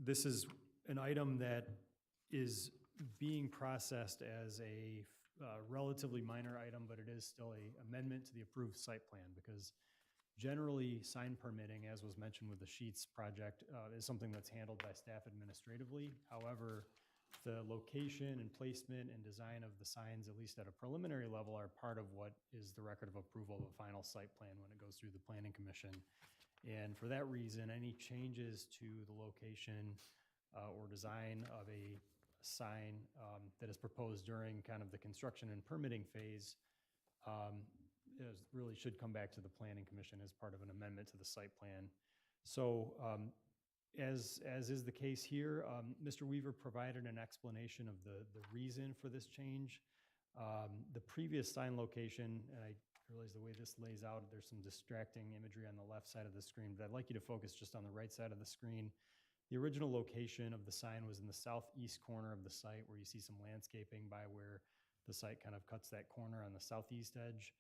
This is an item that is being processed as a relatively minor item, but it is still an amendment to the approved site plan, because generally sign permitting, as was mentioned with the Sheets project, is something that's handled by staff administratively. However, the location and placement and design of the signs, at least at a preliminary level, are part of what is the record of approval of a final site plan when it goes through the Planning Commission. And for that reason, any changes to the location or design of a sign that is proposed during kind of the construction and permitting phase really should come back to the Planning Commission as part of an amendment to the site plan. So as is the case here, Mr. Weaver provided an explanation of the reason for this change. The previous sign location, and I realize the way this lays out, there's some distracting imagery on the left side of the screen, but I'd like you to focus just on the right side of the screen. The original location of the sign was in the southeast corner of the site, where you see some landscaping by where the site kind of cuts that corner on the southeast edge.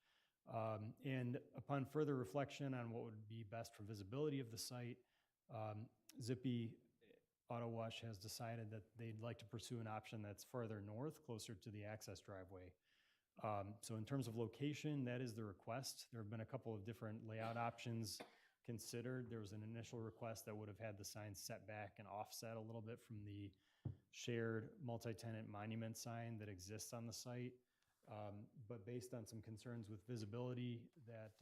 And upon further reflection on what would be best for visibility of the site, Zippy Auto Wash has decided that they'd like to pursue an option that's further north, closer to the access driveway. So in terms of location, that is the request. There have been a couple of different layout options considered. There was an initial request that would have had the sign set back and offset a little bit from the shared multi-tenant monument sign that exists on the site. But based on some concerns with visibility that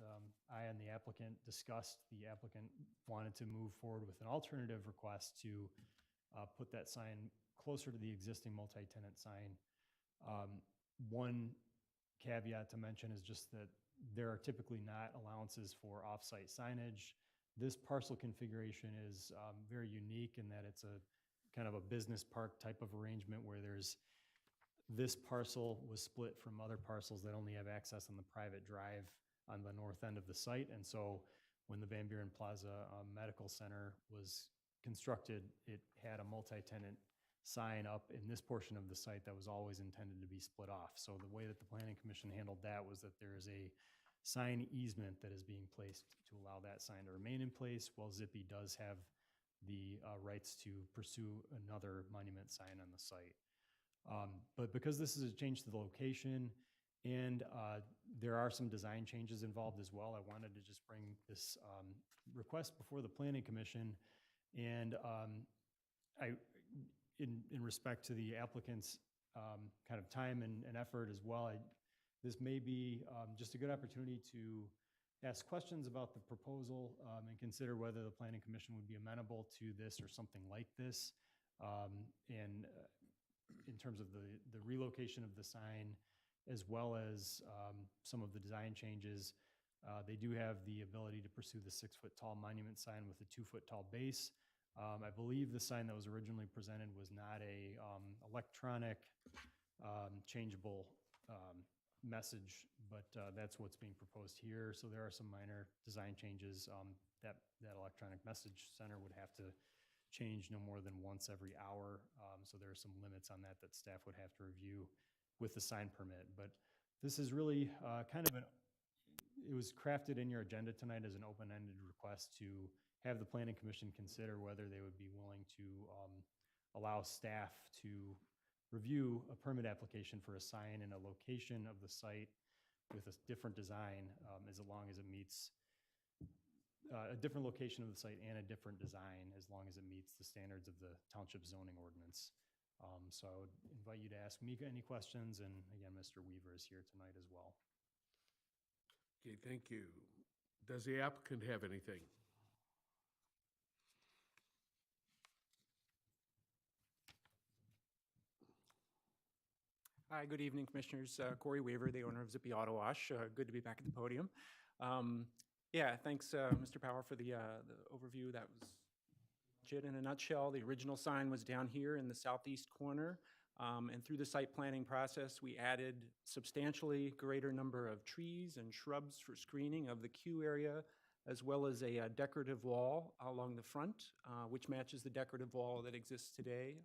I and the applicant discussed, the applicant wanted to move forward with an alternative request to put that sign closer to the existing multi-tenant sign. One caveat to mention is just that there are typically not allowances for off-site signage. This parcel configuration is very unique in that it's a kind of a business park type of arrangement where this parcel was split from other parcels that only have access on the private drive on the north end of the site. And so when the Van Buren Plaza Medical Center was constructed, it had a multi-tenant sign up in this portion of the site that was always intended to be split off. So the way that the Planning Commission handled that was that there is a sign easement that is being placed to allow that sign to remain in place, while Zippy does have the rights to pursue another monument sign on the site. But because this is a change to the location and there are some design changes involved as well, I wanted to just bring this request before the Planning Commission. And in respect to the applicant's kind of time and effort as well, this may be just a good opportunity to ask questions about the proposal and consider whether the Planning Commission would be amenable to this or something like this. And in terms of the relocation of the sign, as well as some of the design changes, they do have the ability to pursue the 6-foot tall monument sign with a 2-foot tall base. I believe the sign that was originally presented was not a electronic changeable message, but that's what's being proposed here. So there are some minor design changes. That electronic message center would have to change no more than once every hour. So there are some limits on that staff would have to review with the sign permit. But this is really kind of it was crafted in your agenda tonight as an open-ended request to have the Planning Commission consider whether they would be willing to allow staff to review a permit application for a sign in a location of the site with a different design, as long as it meets a different location of the site and a different design, as long as it meets the standards of the township zoning ordinance. So I would invite you to ask Mika any questions, and again, Mr. Weaver is here tonight as well. Okay, thank you. Does the applicant have anything? Hi, good evening, Commissioners. Corey Weaver, the owner of Zippy Auto Wash. Good to be back at the podium. Yeah, thanks, Mr. Power, for the overview. That was it in a nutshell. The original sign was down here in the southeast corner. And through the site planning process, we added substantially greater number of trees and shrubs for screening of the queue area, as well as a decorative wall along the front, which matches the decorative wall that exists today,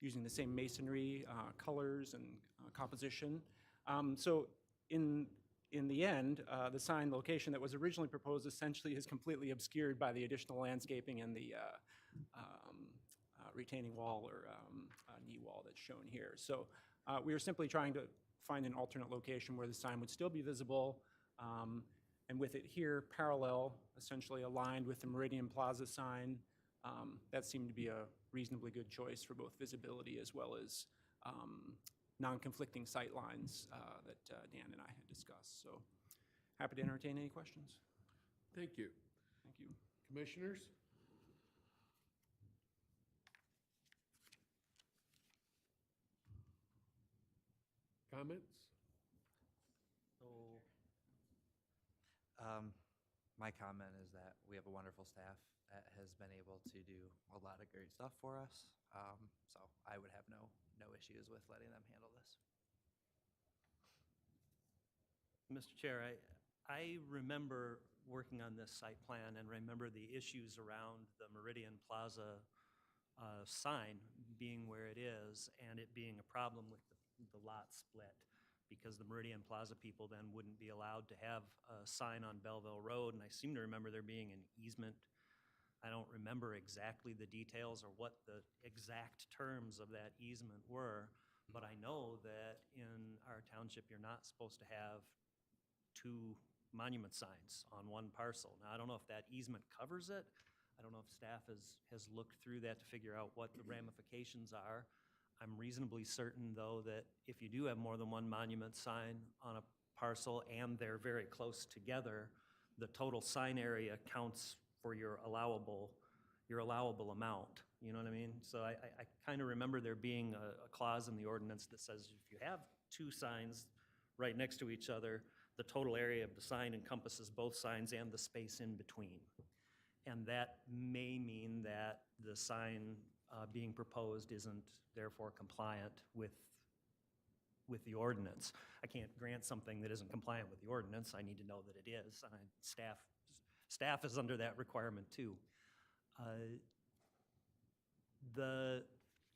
using the same masonry, colors, and composition. So in the end, the sign location that was originally proposed essentially is completely obscured by the additional landscaping and the retaining wall or knee wall that's shown here. So we are simply trying to find an alternate location where the sign would still be visible, and with it here parallel, essentially aligned with the Meridian Plaza sign. That seemed to be a reasonably good choice for both visibility as well as non-conflicting sight lines that Dan and I had discussed. So happy to entertain any questions. Thank you. Thank you. Commissioners? Comments? So, my comment is that we have a wonderful staff that has been able to do a lot of great stuff for us. So I would have no issues with letting them handle this. Mr. Chair, I remember working on this site plan and remember the issues around the Meridian Plaza sign being where it is and it being a problem with the lot split, because the Meridian Plaza people then wouldn't be allowed to have a sign on Belleville Road, and I seem to remember there being an easement. I don't remember exactly the details or what the exact terms of that easement were, but I know that in our township, you're not supposed to have 2 monument signs on one parcel. Now, I don't know if that easement covers it. I don't know if staff has looked through that to figure out what the ramifications are. I'm reasonably certain, though, that if you do have more than 1 monument sign on a parcel and they're very close together, the total sign area counts for your allowable amount. You know what I mean? So I kind of remember there being a clause in the ordinance that says if you have 2 signs right next to each other, the total area of the sign encompasses both signs and the space in between. And that may mean that the sign being proposed isn't therefore compliant with the ordinance. I can't grant something that isn't compliant with the ordinance. I need to know that it is, and staff is under that requirement too. The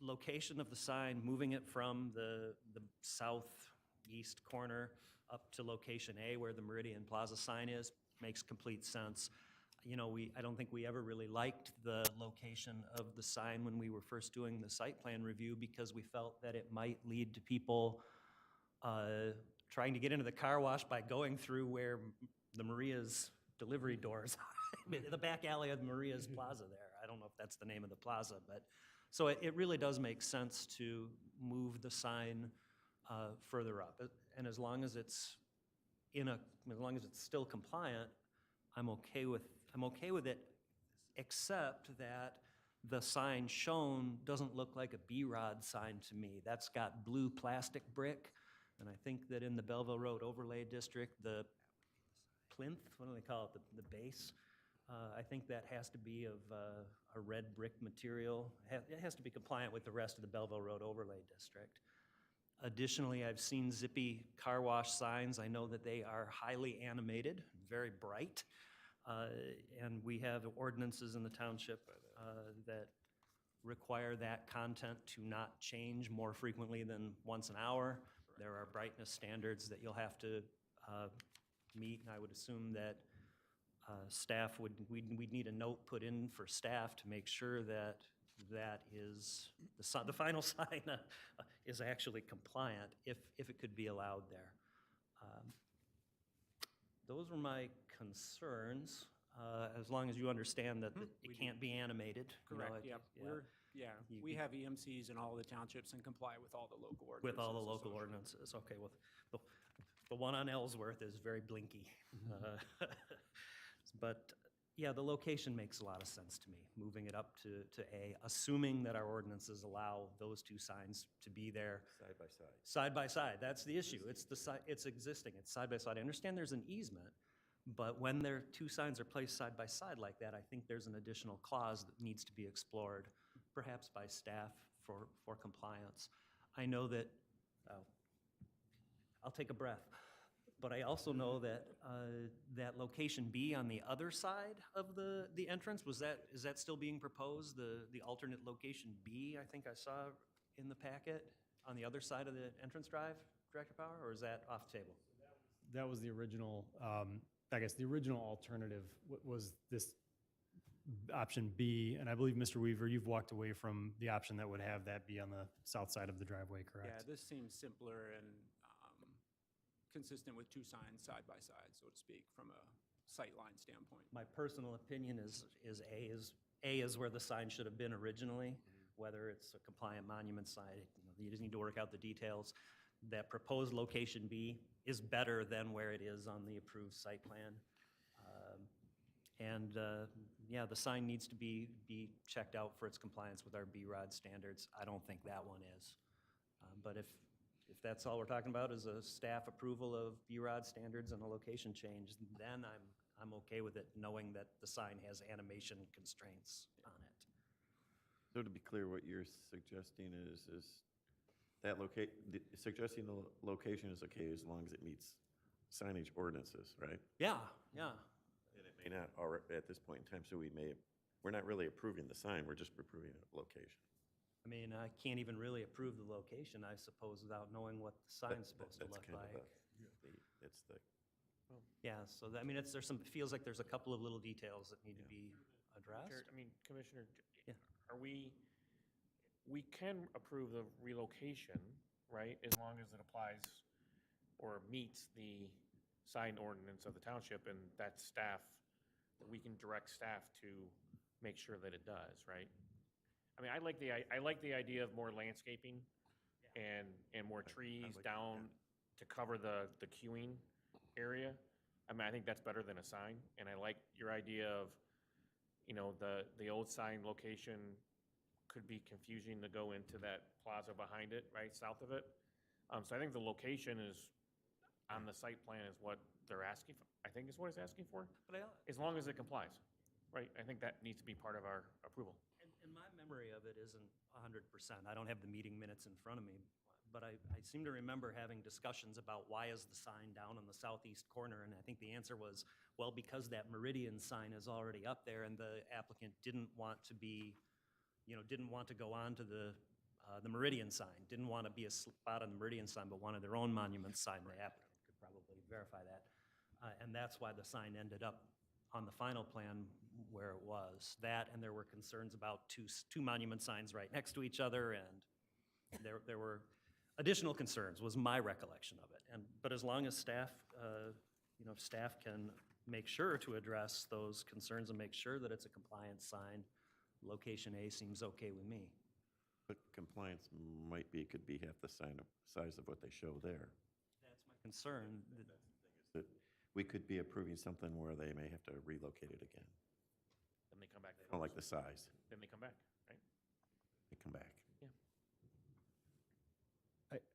location of the sign, moving it from the southeast corner up to location A where the Meridian Plaza sign is, makes complete sense. you know, I don't think we ever really liked the location of the sign when we were first doing the site plan review because we felt that it might lead to people trying to get into the car wash by going through where the Maria's delivery doors are, the back alley of Maria's Plaza there. I don't know if that's the name of the plaza, but, so it really does make sense to move the sign further up. And as long as it's as long as it's still compliant, I'm okay with it, except that the sign shown doesn't look like a B-Rod sign to me. That's got blue plastic brick, and I think that in the Belleville Road Overlay District, the plinth, what do they call it, the base? I think that has to be of a red brick material. It has to be compliant with the rest of the Belleville Road Overlay District. Additionally, I've seen Zippy car wash signs. I know that they are highly animated, very bright. And we have ordinances in the township that require that content to not change more frequently than once an hour. There are brightness standards that you'll have to meet, and I would assume that staff we'd need a note put in for staff to make sure that the final sign is actually compliant, if it could be allowed there. Those were my concerns, as long as you understand that it can't be animated. you know, Correct, it- yep. You- We have EMCs in all the townships and comply with all the local ordinances. With all the local associated. ordinances, okay, well, the one on Ellsworth is very blinky. But, yeah, the location makes a lot of sense to me, moving it up to A, assuming that our ordinances allow those two signs to be there. Side by side. Side by side, that's the issue. It's existing, it's side by side. I understand there's an easement, but when their two signs are placed side by side like that, I think there's an additional clause that needs to be explored, perhaps by staff for compliance. I know that, I'll take a breath, but I also know that that location B on the other side of the entrance, is that still being proposed? The alternate location B, I think I saw in the packet, on the other side of the entrance drive, Director Power, or is that off the table? That was the original, I guess, the original alternative was this option B, and I believe, Mr. Weaver, you've walked away from the option that would have that be on the south side of the driveway, correct? Yeah, this seems simpler and consistent with two signs side by side, so to speak, from a sightline standpoint. My personal opinion is A is where the sign should have been originally, whether it's a compliant monument sign, you just need to work out the details. That proposed location B is better than where it is on the approved site plan. Yeah, the sign needs to be checked out for its compliance with our B-Rod standards. I don't think that one is. But if that's all we're talking about is a staff approval of B-Rod standards and a location change, then I'm okay with it, knowing that the sign has animation constraints on it. So to be clear, what you're suggesting is that suggesting the location is okay as long as it meets signage ordinances, right? Yeah, yeah. And it may not, at this point in time, so we're not really approving the sign, we're just approving a location. I mean, I can't even really approve the location, I suppose, without knowing what the sign's supposed to That's look kind of like. it's the, Yeah, so I mean, it feels like there's a couple of little details that need to be addressed. Chair, I mean, Commissioner, Yeah. are we can approve the relocation, right, as long as it applies or meets the sign ordinance of the township, and that's staff, we can direct staff to make sure that it does, right? I mean, I like the idea of more landscaping and more trees like down to cover the queuing area. I mean, I think that's better than a sign, and I like your idea of, the old sign location could be confusing to go into that plaza behind it, right, south of it. So I think the location is, on the site plan, is what they're asking for, I think is what it's asking for, as long as it complies, right? I think that needs to be part of our approval. And my memory of it isn't 100%. I don't have the meeting minutes in front of me, but I seem to remember having discussions about why is the sign down on the southeast corner, and I think the answer was, well, because that Meridian sign is already up there, and the applicant didn't want to go on to the Meridian sign, didn't want to be a spot on the Meridian sign, but wanted their own monument sign. The applicant could probably verify that. And that's why the sign ended up on the final plan where it was. That, and there were concerns about two monument signs right next to each other, and there were additional concerns, was my recollection of it. But as long as staff, if staff can make sure to address those concerns and make sure that it's a compliant sign, location A seems okay with me. But compliance could be half the size of what they show there. That's my concern. That we could be approving something where they may have to relocate it again. Then they come back. I don't like the size. Then they come back, right? They come back.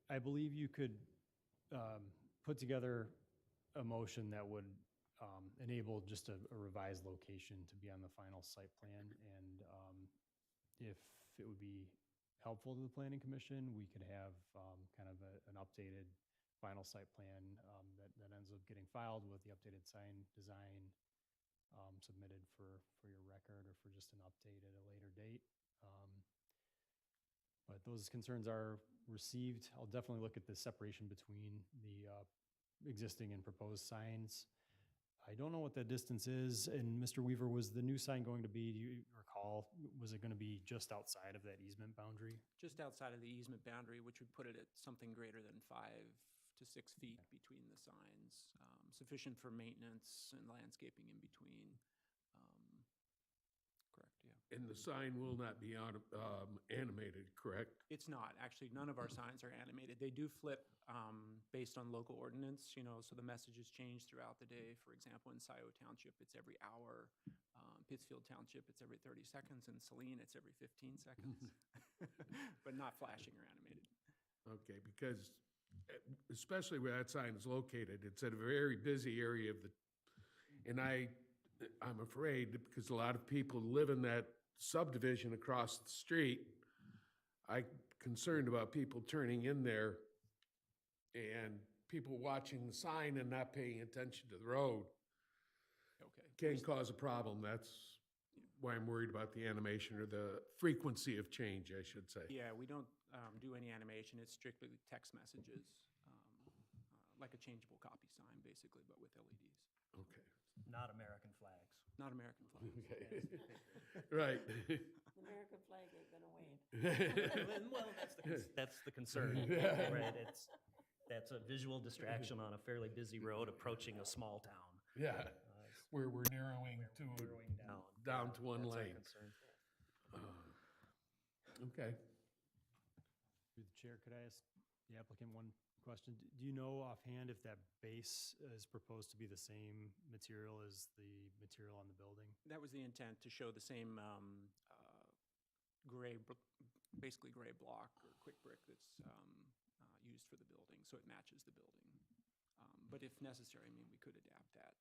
I believe you could put together a motion that would enable just a revised location to be on the final site plan. And if it would be helpful to the planning commission, we could have kind of an updated final site plan that ends up getting filed with the updated sign design submitted for your record or for just an update at a later date. But those concerns are received. I'll definitely look at the separation between the existing and proposed signs. I don't know what the distance is. And Mr. Weaver, was the new sign going to be, do you recall, was it going to be just outside of that easement boundary? Just outside of the easement boundary, which would put it at something greater than 5 to 6 feet between the signs, sufficient for maintenance and landscaping in between. Correct, yeah. And the sign will not be animated, correct? It's not. Actually, none of our signs are animated. They do flip based on local ordinance, so the messages change throughout the day. For example, in Scioto Township, it's every hour. Pittsfield Township, it's every 30 seconds. In Saline, it's every 15 seconds. But not flashing or animated. Okay, because especially where that sign is located, it's at a very busy area of and I'm afraid, because a lot of people live in that subdivision across the street, I'm concerned about people turning in there and people watching the sign and not paying attention to the road. Okay. Can cause a problem. That's why I'm worried about the animation or the frequency of change, I should say. Yeah, we don't do any animation. It's strictly text messages, like a changeable copy sign, basically, but with LEDs. Okay. Not American flags. Not American flags. Okay. Right. The American flag ain't gonna wave. Well, that's the concern, right? That's a visual distraction on a fairly busy road approaching a small town. Yeah, where we're narrowing down to one That's our lane. concern. Okay. Through the chair, could I ask the applicant one question? Do you know offhand if that base is proposed to be the same material as the material on the building? That was the intent, to show the same basically gray block or quick brick that's used for the building, so it matches the building. But if necessary, I mean, we could adapt that.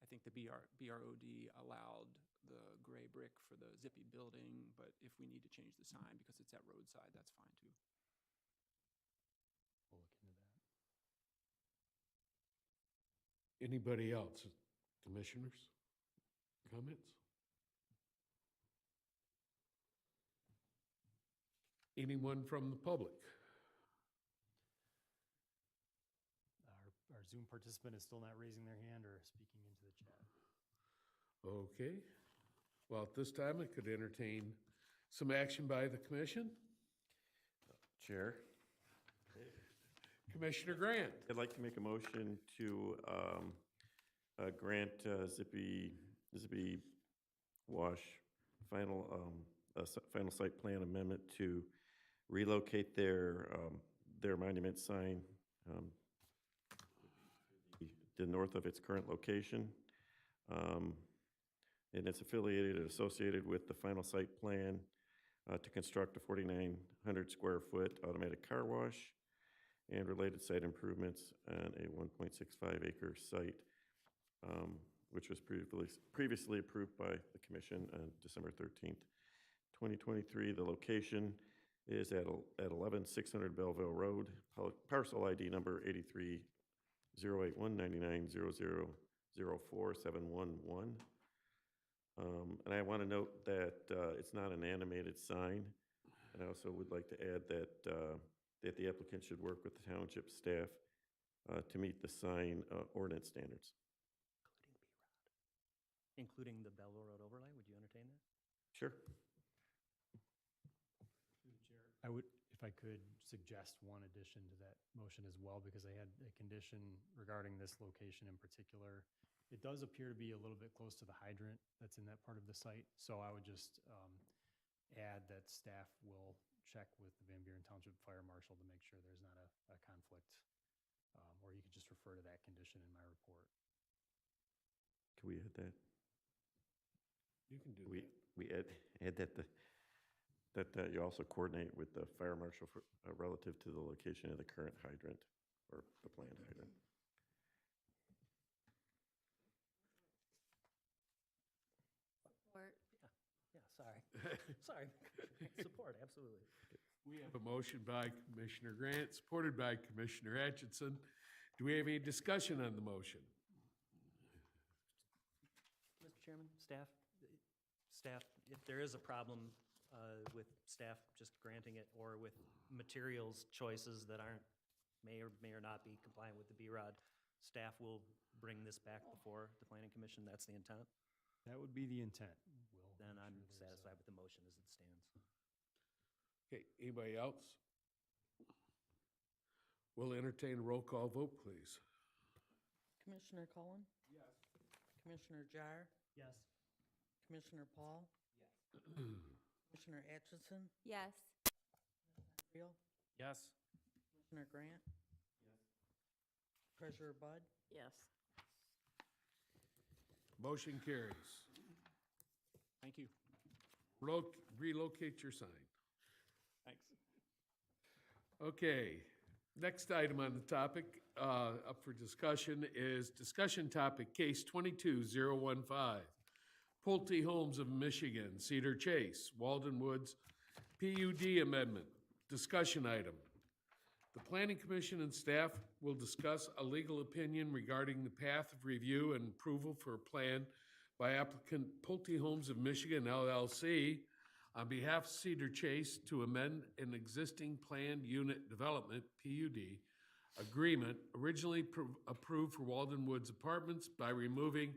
I think the BROD allowed the gray brick for the Zippy building, but if we need to change the sign because it's at roadside, that's fine too. We'll look into that. Anybody else? Commissioners? Comments? Anyone from the public? Our Zoom participant is still not raising their hand or speaking into the chat. Okay. Well, at this time, I could entertain some action by the commission. Chair, Commissioner Grant. I'd like to make a motion to grant Zippy Wash final site plan amendment to relocate their monument sign to north of its current location. And it's affiliated and associated with the final site plan to construct a 4,900 square foot automatic car wash and related site improvements on a 1.65 acre site, which was previously approved by the commission on December 13th, 2023. The location is at 11600 Belleville Road, parcel ID number 83-081-99-0004-711. And I want to note that it's not an animated sign. And I also would like to add that the applicant should work with the township staff to meet the sign ordinance standards. including the Belleville Road overlay. Would you entertain that? Sure. I would, if I could suggest one addition to that motion as well, because I had a condition regarding this location in particular. It does appear to be a little bit close to the hydrant that's in that part of the site. So I would just add that staff will check with the Van Buren Township Fire Marshal to make sure there's not a conflict. Or you could just refer to that condition in my report. Can we add that? You can do We, that. we add that you also coordinate with the fire marshal for, relative to the location of the current hydrant or the planned hydrant. Or Yeah, sorry. Sorry. Support, absolutely. We have a motion by Commissioner Grant, supported by Commissioner Atchison. Do we have any discussion on the motion? Mr. Chairman, staff, if there is a problem with staff just granting it or with materials choices that aren't, may or not be compliant with the BROD, staff will bring this back before the planning commission. That's the intent. That would be the intent. Then I'm satisfied with the motion as it stands. Okay, anybody else? We'll entertain a roll call vote, please. Commissioner Cullen? Yes. Commissioner Jar? Yes. Commissioner Paul? Yes. Commissioner Atchison? yes. Creel? Yes. Commissioner Grant? Yes. Treasurer Bud? Yes. Motion carries. Thank you. Relocate your sign. Thanks. Okay, next item on the topic, up for discussion is discussion topic, case 22015. Pulte Homes of Michigan, Cedar Chase, Walden Woods, PUD amendment. Discussion item. The Planning Commission and staff will discuss a legal opinion regarding the path of review and approval for a plan by applicant Pulte Homes of Michigan LLC on behalf of Cedar Chase to amend an existing planned unit development, PUD, agreement originally approved for Walden Woods Apartments by removing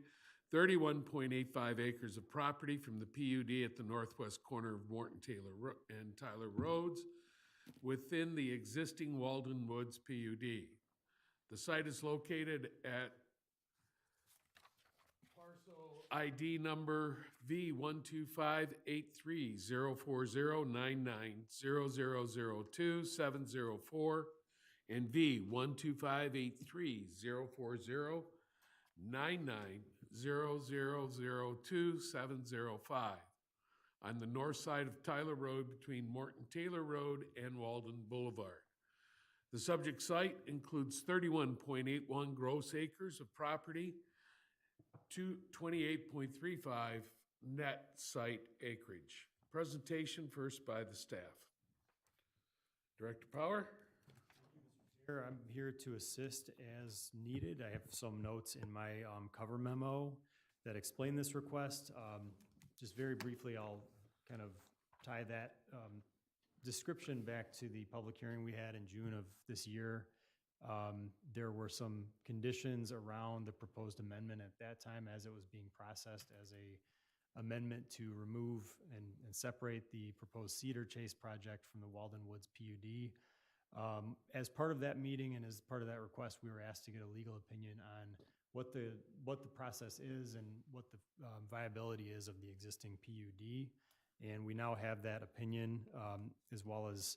31.85 acres of property from the PUD at the northwest corner of Morton Taylor and Tyler Roads within the existing Walden Woods PUD. The site is located at parcel ID number V12583040990002704 and V12583040990002705 on the north side of Tyler Road between Morton Taylor Road and Walden Boulevard. The subject site includes 31.81 gross acres of property, 28.35 net site acreage. Presentation first by the staff. Director Power? I'm here to assist as needed. I have some notes in my cover memo that explain this request. Just very briefly, I'll kind of tie that description back to the public hearing we had in June of this year. There were some conditions around the proposed amendment at that time as it was being processed as a amendment to remove and separate the proposed Cedar Chase project from the Walden Woods PUD. As part of that meeting and as part of that request, we were asked to get a legal opinion on what the process is and what the viability is of the existing PUD. And we now have that opinion as well as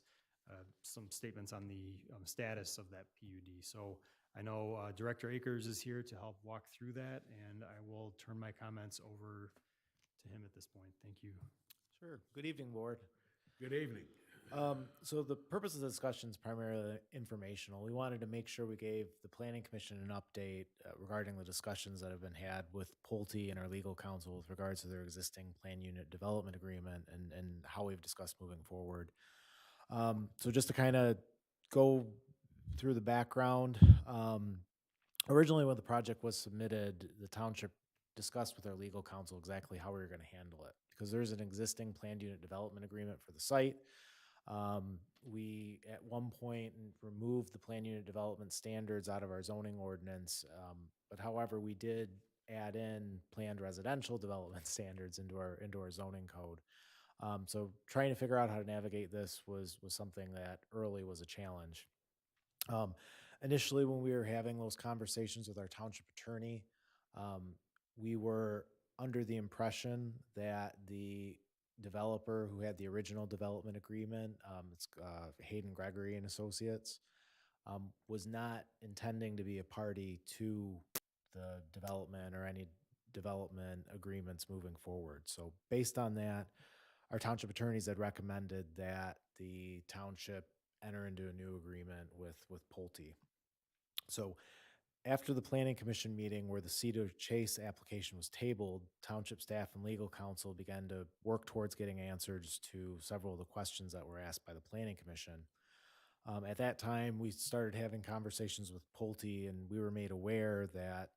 some statements on the status of that PUD. So I know Director Akers is here to help walk through that, and I will turn my comments over to him at this point. Thank you. Sure. Good evening, Board. Good evening. So the purpose of the discussion is primarily informational. We wanted to make sure we gave the Planning Commission an update regarding the discussions that have been had with Pulte and our legal counsel with regards to their existing plan unit development agreement and how we've discussed moving forward. So just to kind of go through the background, originally when the project was submitted, the township discussed with our legal counsel exactly how we were going to handle it because there's an existing planned unit development agreement for the site. We at one point removed the plan unit development standards out of our zoning ordinance, but however, we did add in planned residential development standards into our zoning code. So trying to figure out how to navigate this was something that early was a challenge. Initially, when we were having those conversations with our township attorney, we were under the impression that the developer who had the original development agreement, it's Hayden Gregory and Associates, was not intending to be a party to the development or any development agreements moving forward. So based on that, our township attorneys had recommended that the township enter into a new agreement with Pulte. So after the planning commission meeting where the Cedar Chase application was tabled, township staff and legal counsel began to work towards getting answers to several of the questions that were asked by the planning commission. At that time, we started having conversations with Pulte, and we were made aware that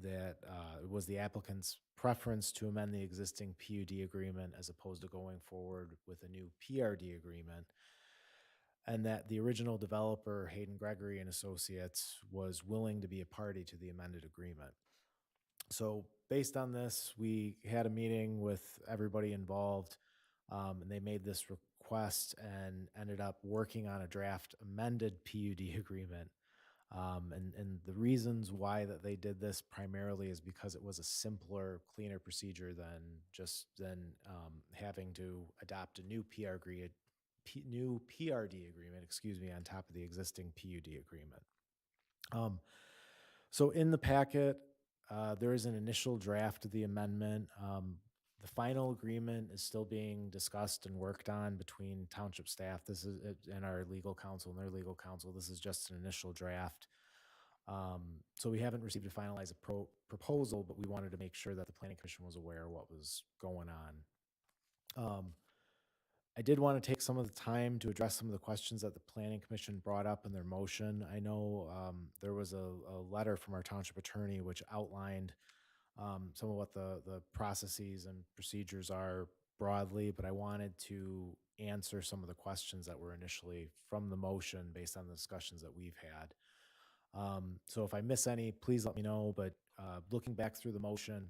it was the applicant's preference to amend the existing PUD agreement as opposed to going forward with a new PRD agreement, and that the original developer, Hayden Gregory and Associates, was willing to be a party to the amended agreement. So based on this, we had a meeting with everybody involved, and they made this request and ended up working on a draft amended PUD agreement. And the reasons why that they did this primarily is because it was a simpler, cleaner procedure than having to adopt a new PRD agreement, on top of the existing PUD agreement. So in the packet, there is an initial draft of the amendment. The final agreement is still being discussed and worked on between township staff. This is and our legal counsel and their legal counsel. This is just an initial draft. So we haven't received a finalized proposal, but we wanted to make sure that the planning commission was aware of what was going on. I did want to take some of the time to address some of the questions that the planning commission brought up in their motion. I know there was a letter from our township attorney which outlined some of what the processes and procedures are broadly, but I wanted to answer some of the questions that were initially from the motion based on the discussions that we've had. So if I miss any, please let me know, but looking back through the motion,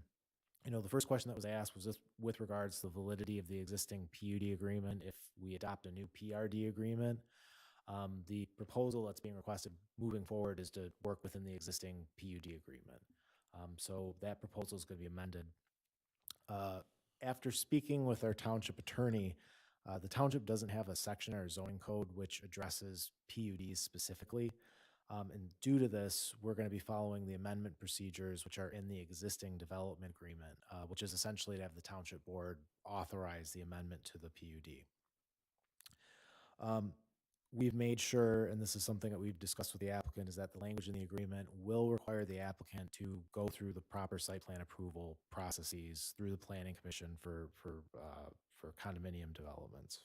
the first question that was asked was just with regards to the validity of the existing PUD agreement if we adopt a new PRD agreement. The proposal that's being requested moving forward is to work within the existing PUD agreement. So that proposal is going to be amended. After speaking with our township attorney, the township doesn't have a section in our zoning code which addresses PUDs specifically. And due to this, we're going to be following the amendment procedures which are in the existing development agreement, which is essentially to have the township board authorize the amendment to the PUD. We've made sure, and this is something that we've discussed with the applicant, is that the language in the agreement will require the applicant to go through the proper site plan approval processes through the planning commission for condominium developments.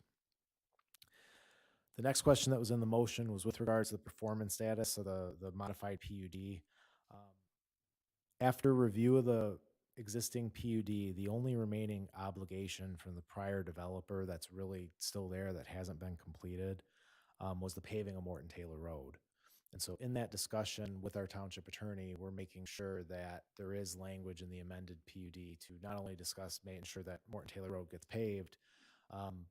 The next question that was in the motion was with regards to the performance status of the modified PUD. After review of the existing PUD, the only remaining obligation from the prior developer that's really still there that hasn't been completed was the paving of Morton Taylor Road. And so in that discussion with our township attorney, we're making sure that there is language in the amended PUD to not only discuss making sure that Morton Taylor Road gets paved,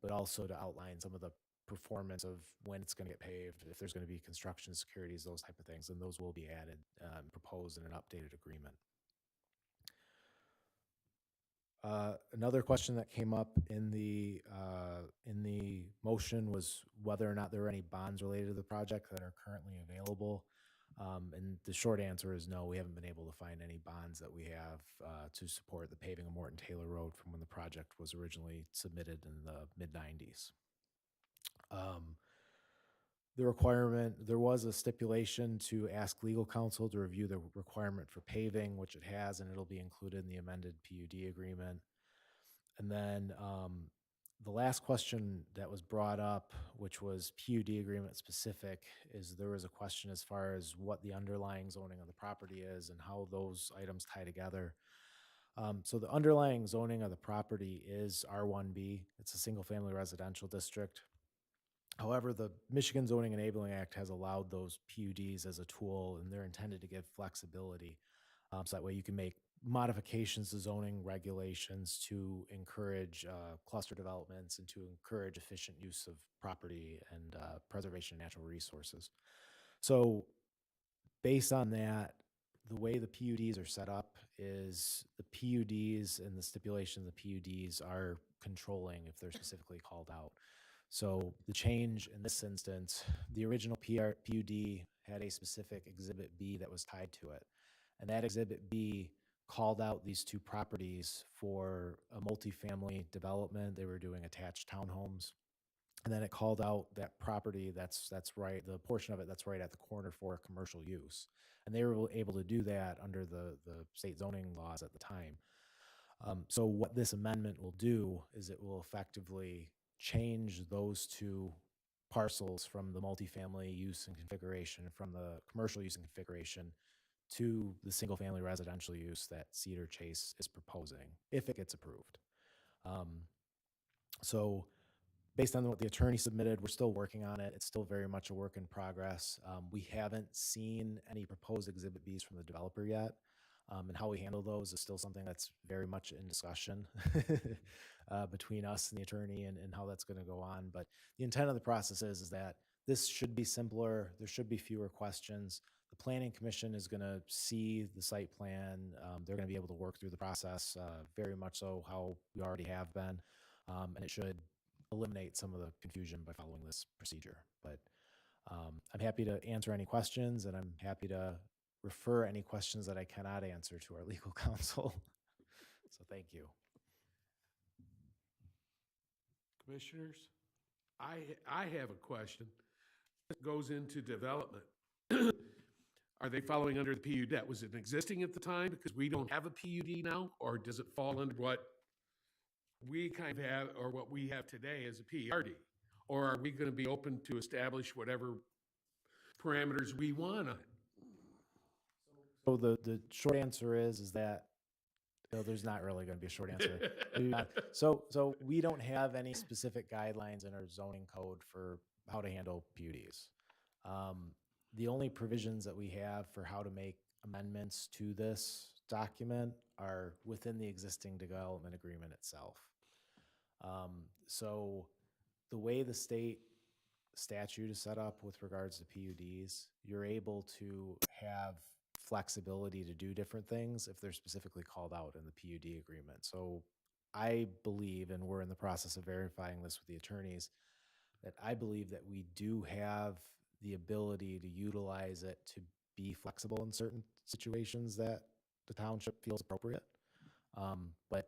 but also to outline some of the performance of when it's going to get paved, if there's going to be construction securities, those type of things, and those will be added, proposed in an updated agreement. Another question that came up in the motion was whether or not there are any bonds related to the project that are currently available. And the short answer is no, we haven't been able to find any bonds that we have to support the paving of Morton Taylor Road from when the project was originally submitted in the mid-90s. There was a stipulation to ask legal counsel to review the requirement for paving, which it has, and it'll be included in the amended PUD agreement. And then the last question that was brought up, which was PUD agreement specific, is there was a question as far as what the underlying zoning of the property is and how those items tie together. So the underlying zoning of the property is R1B. It's a single-family residential district. However, the Michigan Zoning Enabling Act has allowed those PUDs as a tool, and they're intended to give flexibility. So that way you can make modifications to zoning regulations to encourage cluster developments and to encourage efficient use of property and preservation of natural resources. So based on that, the way the PUDs are set up is the PUDs and the stipulation of the PUDs are controlling if they're specifically called out. So the change in this instance, the original PUD had a specific Exhibit B that was tied to it. And that Exhibit B called out these two properties for a multifamily development. They were doing attached townhomes. And then it called out that property that's right, the portion of it that's right at the corner for commercial use. And they were able to do that under the state zoning laws at the time. So what this amendment will do is it will effectively change those two parcels from the multifamily use and configuration, from the commercial use and configuration, to the single-family residential use that Cedar Chase is proposing, if it gets approved. So based on what the attorney submitted, we're still working on it. It's still very much a work in progress. We haven't seen any proposed Exhibit Bs from the developer yet. And how we handle those is still something that's very much in discussion between us and the attorney and how that's going to go on. But the intent of the process is that this should be simpler. There should be fewer questions. The Planning Commission is going to see the site plan. They're going to be able to work through the process very much so how we already have been. And it should eliminate some of the confusion by following this procedure. But I'm happy to answer any questions, and I'm happy to refer any questions that I cannot answer to our legal counsel. So thank you. Commissioners, I have a question. It goes into development. Are they following under the PUD? Was it existing at the time because we don't have a PUD now? Or does it fall under what we kind of have, or what we have today as a PRD? Or are we going to be open to establish whatever parameters we want on it? So the short answer is that no, there's not really going to be a short answer. So we don't have any specific guidelines in our zoning code for how to handle PUDs. The only provisions that we have for how to make amendments to this document are within the existing development agreement itself. So the way the state statute is set up with regards to PUDs, you're able to have flexibility to do different things if they're specifically called out in the PUD agreement. So I believe, and we're in the process of verifying this with the attorneys, that I believe that we do have the ability to utilize it to be flexible in certain situations that the township feels appropriate. But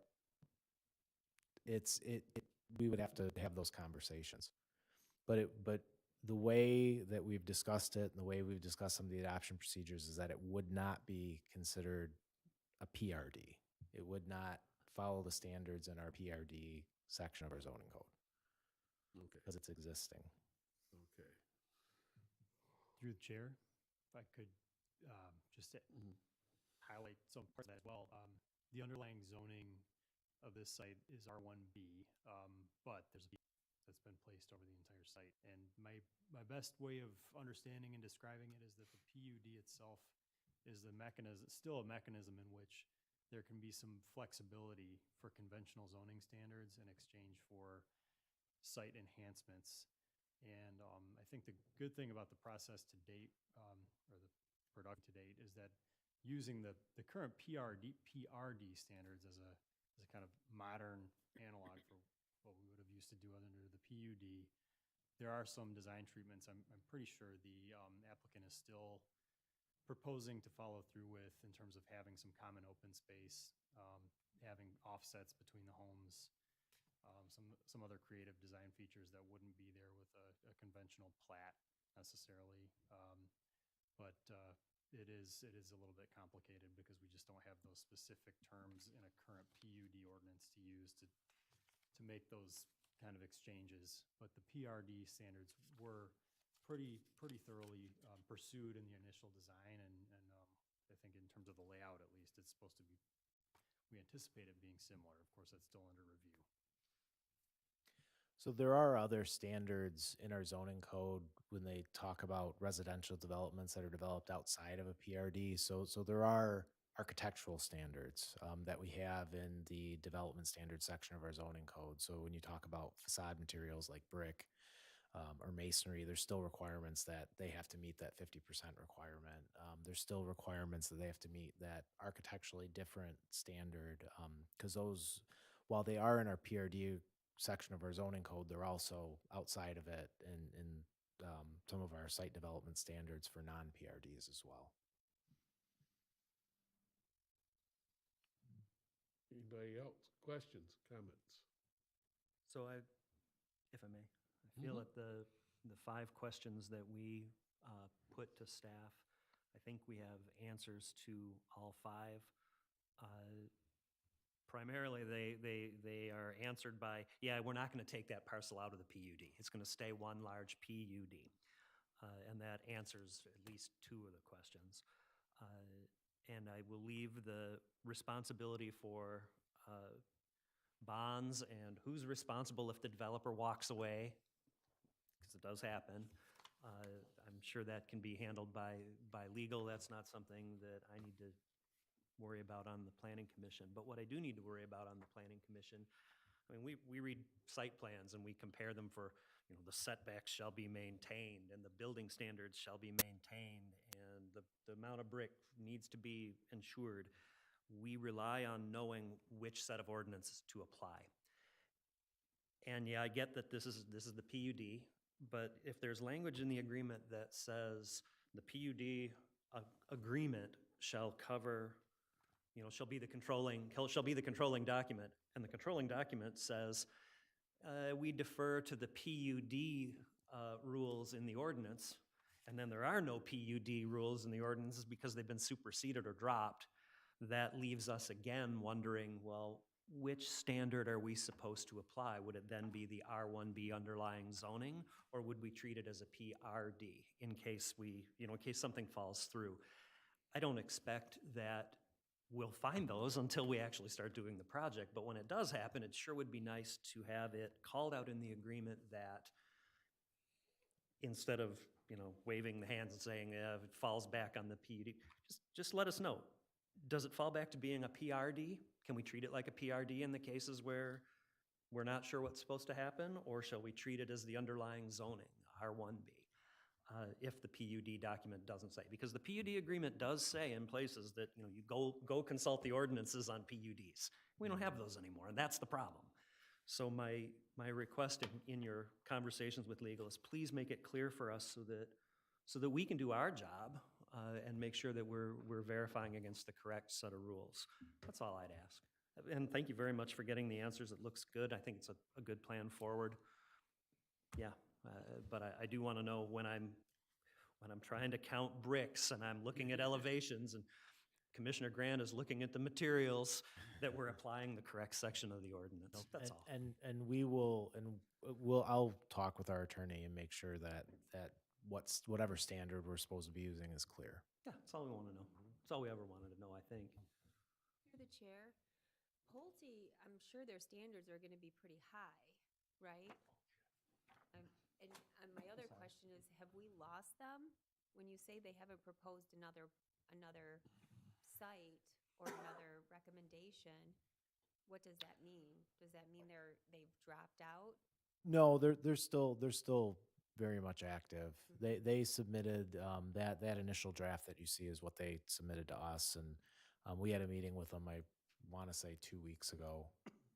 we would have to have those conversations. But the way that we've discussed it and the way we've discussed some of the adoption procedures is that it would not be considered a PRD. It would not follow the standards in our PRD section of our zoning code. Okay. Because it's existing. Okay. Through the chair, if I could just highlight some parts of that as well. The underlying zoning of this site is R1B, but there's a that's been placed over the entire site. And my best way of understanding and describing it is that the PUD itself is the mechanism, still a mechanism in which there can be some flexibility for conventional zoning standards in exchange for site enhancements. And I think the good thing about the process to date, or the product to date, is that using the current PRD standards as a kind of modern analog for what we would have used to do under the PUD, there are some design treatments I'm pretty sure the applicant is still proposing to follow through with in terms of having some common open space, having offsets between the homes, some other creative design features that wouldn't be there with a conventional plat necessarily. But it is a little bit complicated because we just don't have those specific terms in a current PUD ordinance to use to make those kind of exchanges. But the PRD standards were pretty thoroughly pursued in the initial design, and I think in terms of the layout, at least, it's supposed to be, we anticipate it being similar. Of course, that's still under review. So there are other standards in our zoning code when they talk about residential developments that are developed outside of a PRD. So there are architectural standards that we have in the development standards section of our zoning code. So when you talk about facade materials like brick or masonry, there's still requirements that they have to meet that 50% requirement. There's still requirements that they have to meet that architecturally different standard, because those, while they are in our PRD section of our zoning code, they're also outside of it in some of our site development standards for non-PRDs as well. Anybody else? Questions, comments? So if I may, I feel that the 5 questions that we put to staff, I think we have answers to all 5. Primarily, they are answered by, yeah, we're not going to take that parcel out of the PUD. It's going to stay one large PUD. And that answers at least 2 of the questions. And I will leave the responsibility for bonds and who's responsible if the developer walks away, because it does happen. I'm sure that can be handled by legal. That's not something that I need to worry about on the Planning Commission. But what I do need to worry about on the Planning Commission, I mean, we read site plans and we compare them for, you know, the setbacks shall be maintained and the building standards shall be maintained and the amount of brick needs to be ensured. We rely on knowing which set of ordinances to apply. And yeah, I get that this is the PUD, but if there's language in the agreement that says the PUD agreement shall cover, you know, shall be the controlling document, and the controlling document says we defer to the PUD rules in the ordinance, and then there are no PUD rules in the ordinances because they've been superseded or dropped, that leaves us again wondering, well, which standard are we supposed to apply? Would it then be the R1B underlying zoning, or would we treat it as a PRD in case in case something falls through? I don't expect that we'll find those until we actually start doing the project, but when it does happen, it sure would be nice to have it called out in the agreement that instead of, you know, waving the hands and saying, if it falls back on the PUD, just let us know. Does it fall back to being a PRD? Can we treat it like a PRD in the cases where we're not sure what's supposed to happen, or shall we treat it as the underlying zoning, R1B? If the PUD document doesn't say, because the PUD agreement does say in places that, you know, you go consult the ordinances on PUDs. We don't have those anymore, and that's the problem. So my request in your conversations with legal is please make it clear for us so that we can do our job and make sure that we're verifying against the correct set of rules. That's all I'd ask. And thank you very much for getting the answers. It looks good. I think it's a good plan forward. Yeah. But I do want to know when I'm trying to count bricks and I'm looking at elevations and Commissioner Grant is looking at the materials, that we're applying the correct section of the ordinance. That's all. And I'll talk with our attorney and make sure that whatever standard we're supposed to be using is clear. Yeah, that's all we want to know. That's all we ever wanted to know, I think. Through the chair, Pulte, I'm sure their standards are going to be pretty high, right? And my other question is, have we lost them? When you say they haven't proposed another site or another recommendation, what does that mean? Does that mean they've dropped out? No, they're still very much active. They submitted that initial draft that you see is what they submitted to us, and we had a meeting with them. I want to say 2 weeks ago,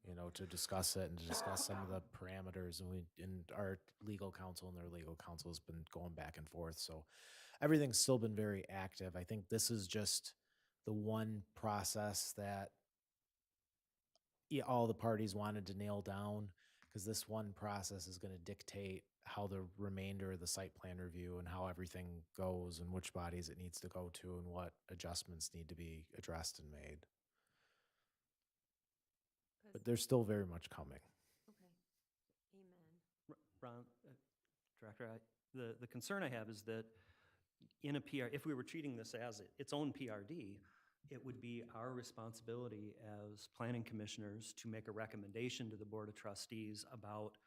you know, to discuss it and to discuss some of the parameters. And our legal counsel and their legal counsel has been going back and forth. So everything's still been very active. I think this is just the one process that all the parties wanted to nail down, because this one process is going to dictate how the remainder of the site plan review and how everything goes and which bodies it needs to go to and what adjustments need to be addressed and made. But they're still very much coming. Okay. Amen. Ron, Director, the concern I have is that in a PR, if we were treating this as its own PRD, it would be our responsibility as planning commissioners to make a recommendation to the Board of Trustees about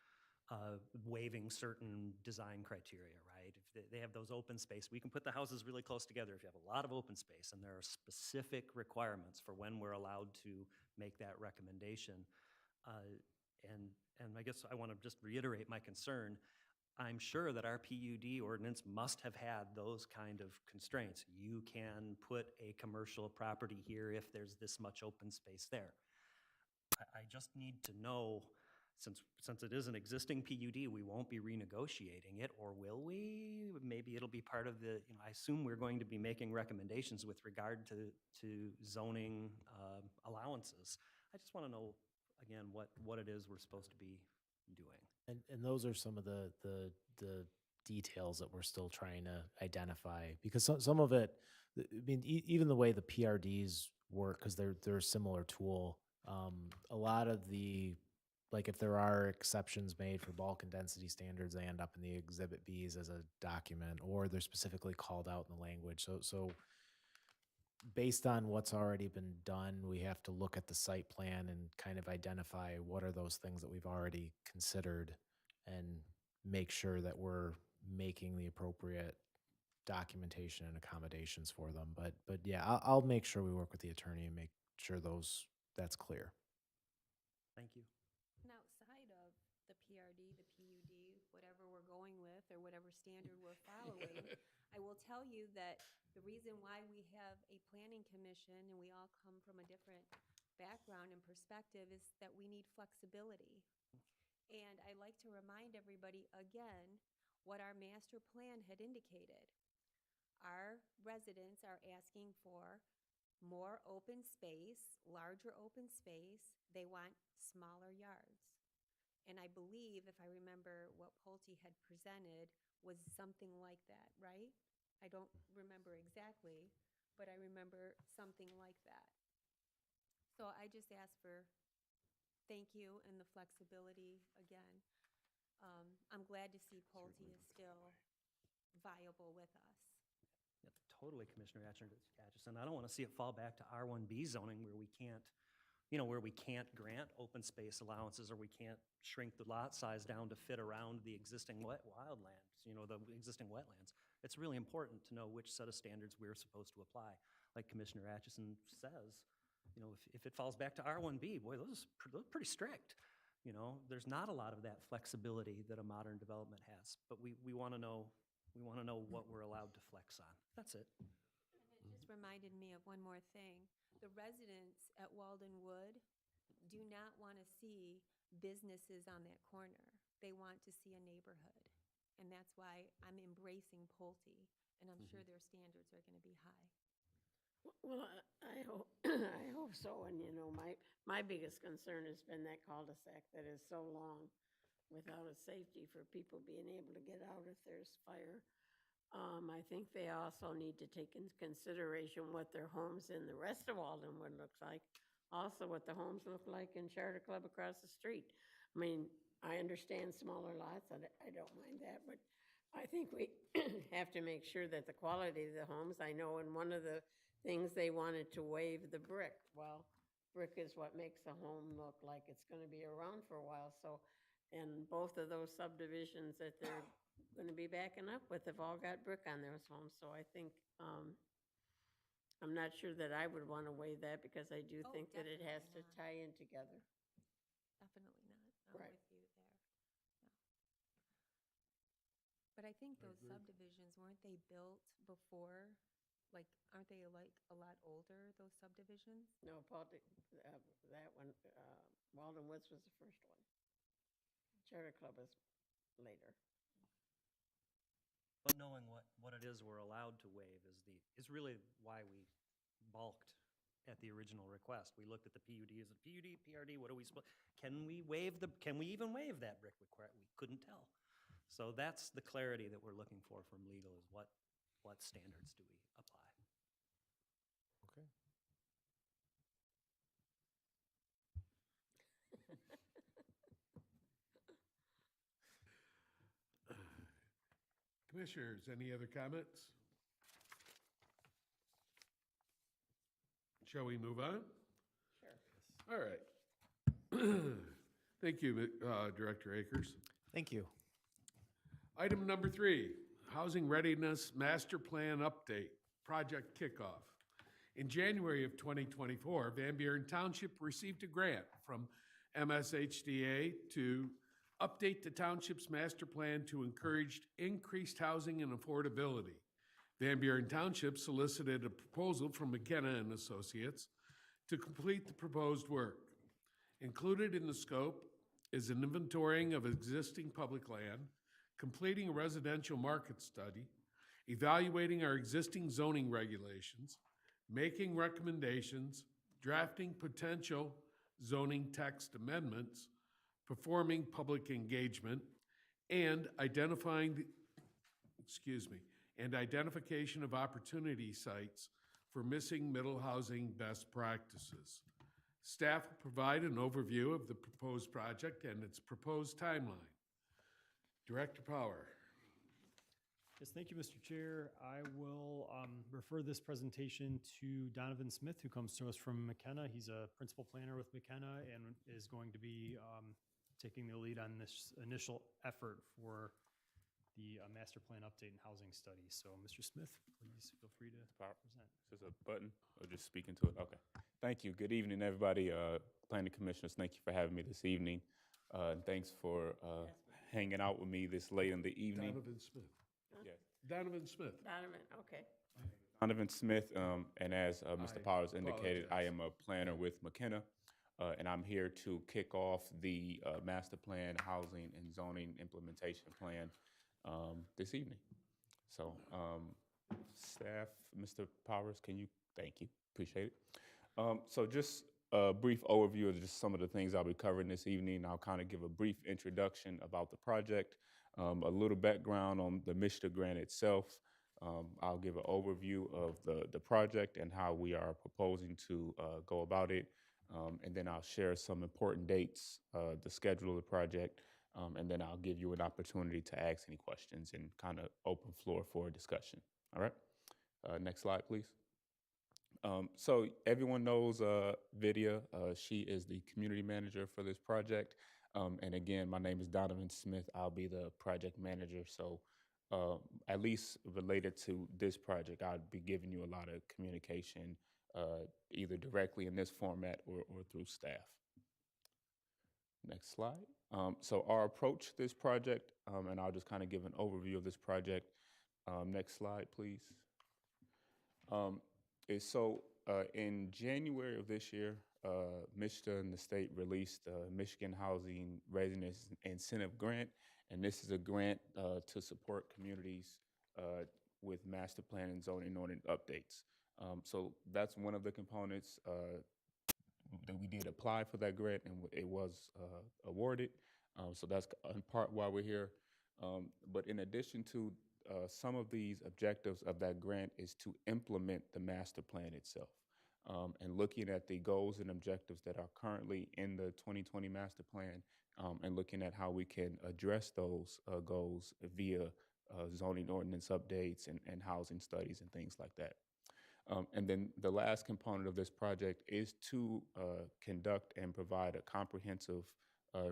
waiving certain design criteria, right? If they have those open space, we can put the houses really close together if you have a lot of open space, and there are specific requirements for when we're allowed to make that recommendation. And I guess I want to just reiterate my concern. I'm sure that our PUD ordinance must have had those kind of constraints. You can put a commercial property here if there's this much open space there. I just need to know, since it is an existing PUD, we won't be renegotiating it, or will we? Maybe it'll be part of the, I assume we're going to be making recommendations with regard to zoning allowances. I just want to know, again, what it is we're supposed to be doing. And those are some of the details that we're still trying to identify, because some of it, I mean, even the way the PRDs work, because they're a similar tool, a lot of the, like if there are exceptions made for bulk and density standards, they end up in the Exhibit Bs as a document, or they're specifically called out in the language. So based on what's already been done, we have to look at the site plan and kind of identify what are those things that we've already considered and make sure that we're making the appropriate documentation and accommodations for them. But yeah, I'll make sure we work with the attorney and make sure that's clear. Thank you. And outside of the PRD, the PUD, whatever we're going with or whatever standard we're following, I will tell you that the reason why we have a planning commission and we all come from a different background and perspective is that we need flexibility. And I like to remind everybody again what our master plan had indicated. Our residents are asking for more open space, larger open space. They want smaller yards. And I believe, if I remember what Pulte had presented, was something like that, right? I don't remember exactly, but I remember something like that. So I just ask for thank you and the flexibility again. I'm glad to see Pulte is still viable with us. Yeah, totally, Commissioner Atchison. I don't want to see it fall back to R1B zoning where we can't, where we can't grant open space allowances, or we can't shrink the lot size down to fit around the existing wildlands, the existing wetlands. It's really important to know which set of standards we're supposed to apply. Like Commissioner Atchison says, if it falls back to R1B, boy, those are pretty strict. There's not a lot of that flexibility that a modern development has, but we want to know what we're allowed to flex on. That's it. And it just reminded me of one more thing. The residents at Walden Wood do not want to see businesses on that corner. They want to see a neighborhood. And that's why I'm embracing Pulte, and I'm sure their standards are going to be high. Well, I hope, I hope so. And, my biggest concern has been that cul-de-sac that is so long without a safety for people being able to get out if there's fire. I think they also need to take into consideration what their homes in the rest of Waldenwood looks like. Also what the homes look like in Charter Club across the street. I mean, I understand smaller lots, I don't mind that, but I think we have to make sure that the quality of the homes, I know in one of the things they wanted to waive the brick. Well, brick is what makes a home look like it's gonna be around for a while, so, and both of those subdivisions that they're gonna be backing up with have all got brick on those homes, so I think, I'm not sure that I would wanna waive that, because I do Oh, think that it has to definitely not. tie in together. Definitely not. I'm Right. with you there. Yeah. But I think those subdivisions, weren't they built before? Like, aren't they like a lot older, those subdivisions? No, Paul, that one, Walden Woods was the first one. Charter Club is later. But knowing what it is we're allowed to waive is really why we balked at the original request. We looked at the PUD as a PUD, PRD, what are we supposed, can we even waive that brick requirement? We couldn't tell. So that's the clarity that we're looking for from legal, is what standards do we apply? Okay. Commissioners, any other comments? Shall we move on? Sure. All right. Thank you, Director Akers. Thank you. Item number 3, Housing Readiness Master Plan Update, Project Kickoff. In January of 2024, Van Buren Township received a grant from MSHDA to update the township's master plan to encourage increased housing and affordability. Van Buren Township solicited a proposal from McKenna and Associates to complete the proposed work. Included in the scope is an inventorying of existing public land, completing a residential market study, evaluating our existing zoning regulations, making recommendations, drafting potential zoning text amendments, performing public engagement, and identification of opportunity sites for missing middle housing best practices. Staff will provide an overview of the proposed project and its proposed timeline. Director Power. Yes, thank you, Mr. Chair. I will refer this presentation to Donovan Smith, who comes to us from McKenna. He's a principal planner with McKenna and is going to be taking the lead on this initial effort for the master plan update and housing study. So, Mr. Smith, please feel free to present. Is this a button or just speaking to it? Okay. Thank you. Good evening, everybody. Planning commissioners, thank you for having me this evening. And thanks for hanging out with me this late in the evening. Donovan Smith. Yes. Donovan Smith. Donovan, okay. Donovan Smith, and as Mr. Powers indicated, I am a planner with McKenna, and I'm here to kick off the master plan, housing, and zoning implementation plan this evening. So, staff, Mr. Powers, thank you, appreciate it. So just a brief overview of just some of the things I'll be covering this evening. I'll kind of give a brief introduction about the project, a little background on the MSHDA grant itself. I'll give an overview of the project and how we are proposing to go about it. And then I'll share some important dates, the schedule of the project, and then I'll give you an opportunity to ask any questions and kind of open floor for a discussion. All right? Next slide, please. So everyone knows Vidya. She is the community manager for this project. And again, my name is Donovan Smith. I'll be the project manager. So at least related to this project, I'll be giving you a lot of communication, either directly in this format or through staff. Next slide. So our approach to this project, and I'll just kind of give an overview of this project. Next slide, please. In January of this year, MSHDA and the state released the Michigan Housing Readiness Incentive Grant, and this is a grant to support communities with master plan and zoning ordinance updates. So that's one of the components that we did apply for that grant, and it was awarded. So that's in part why we're here. But in addition to some of these objectives of that grant is to implement the master plan itself. And looking at the goals and objectives that are currently in the 2020 master plan, and looking at how we can address those goals via zoning ordinance updates and housing studies and things like that. And then the last component of this project is to conduct and provide a comprehensive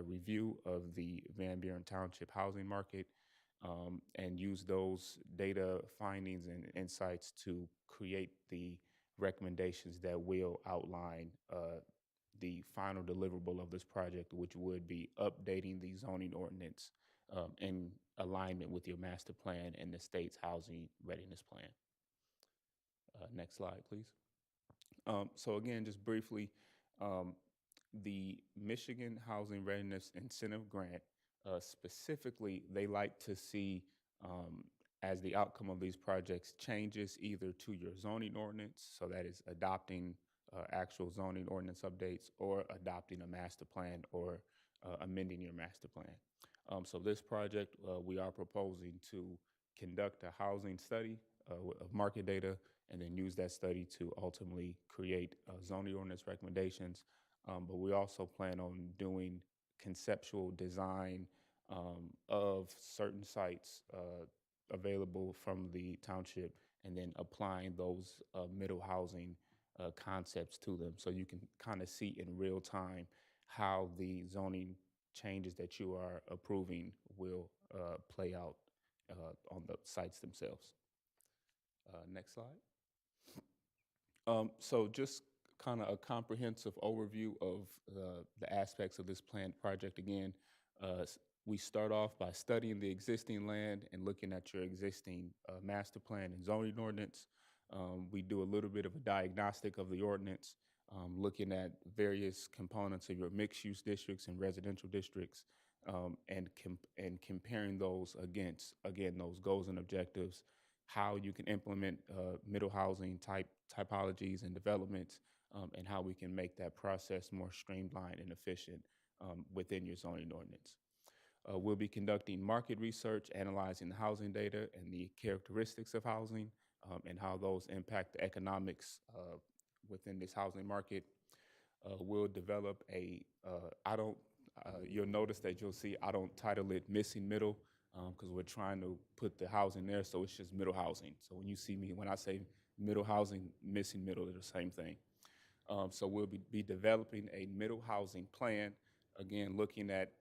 review of the Van Buren Township housing market, and use those data findings and insights to create the recommendations that will outline the final deliverable of this project, which would be updating the zoning ordinance in alignment with your master plan and the state's housing readiness plan. Next slide, please. So again, just briefly, the Michigan Housing Readiness Incentive Grant, specifically, they like to see as the outcome of these projects changes either to your zoning ordinance, so that is adopting actual zoning ordinance updates, or adopting a master plan or amending your master plan. So this project, we are proposing to conduct a housing study of market data, and then use that study to ultimately create zoning ordinance recommendations. But we also plan on doing conceptual design of certain sites available from the township, and then applying those middle housing concepts to them, so you can kind of see in real time how the zoning changes that you are approving will play out on the sites themselves. Next slide. So just kind of a comprehensive overview of the aspects of this planned project. Again, we start off by studying the existing land and looking at your existing master plan and zoning ordinance. We do a little bit of a diagnostic of the ordinance, looking at various components of your mixed-use districts and residential districts, and comparing those against, again, those goals and objectives, how you can implement middle housing typologies and developments, and how we can make that process more streamlined and efficient within your zoning ordinance. We'll be conducting market research, analyzing the housing data and the characteristics of housing, and how those impact the economics within this housing market. We'll develop you'll notice that you'll see, I don't title it missing middle, because we're trying to put the housing there, so it's just middle housing. So when you see me, when I say middle housing, missing middle, they're the same thing. So we'll be developing a middle housing plan, again, looking at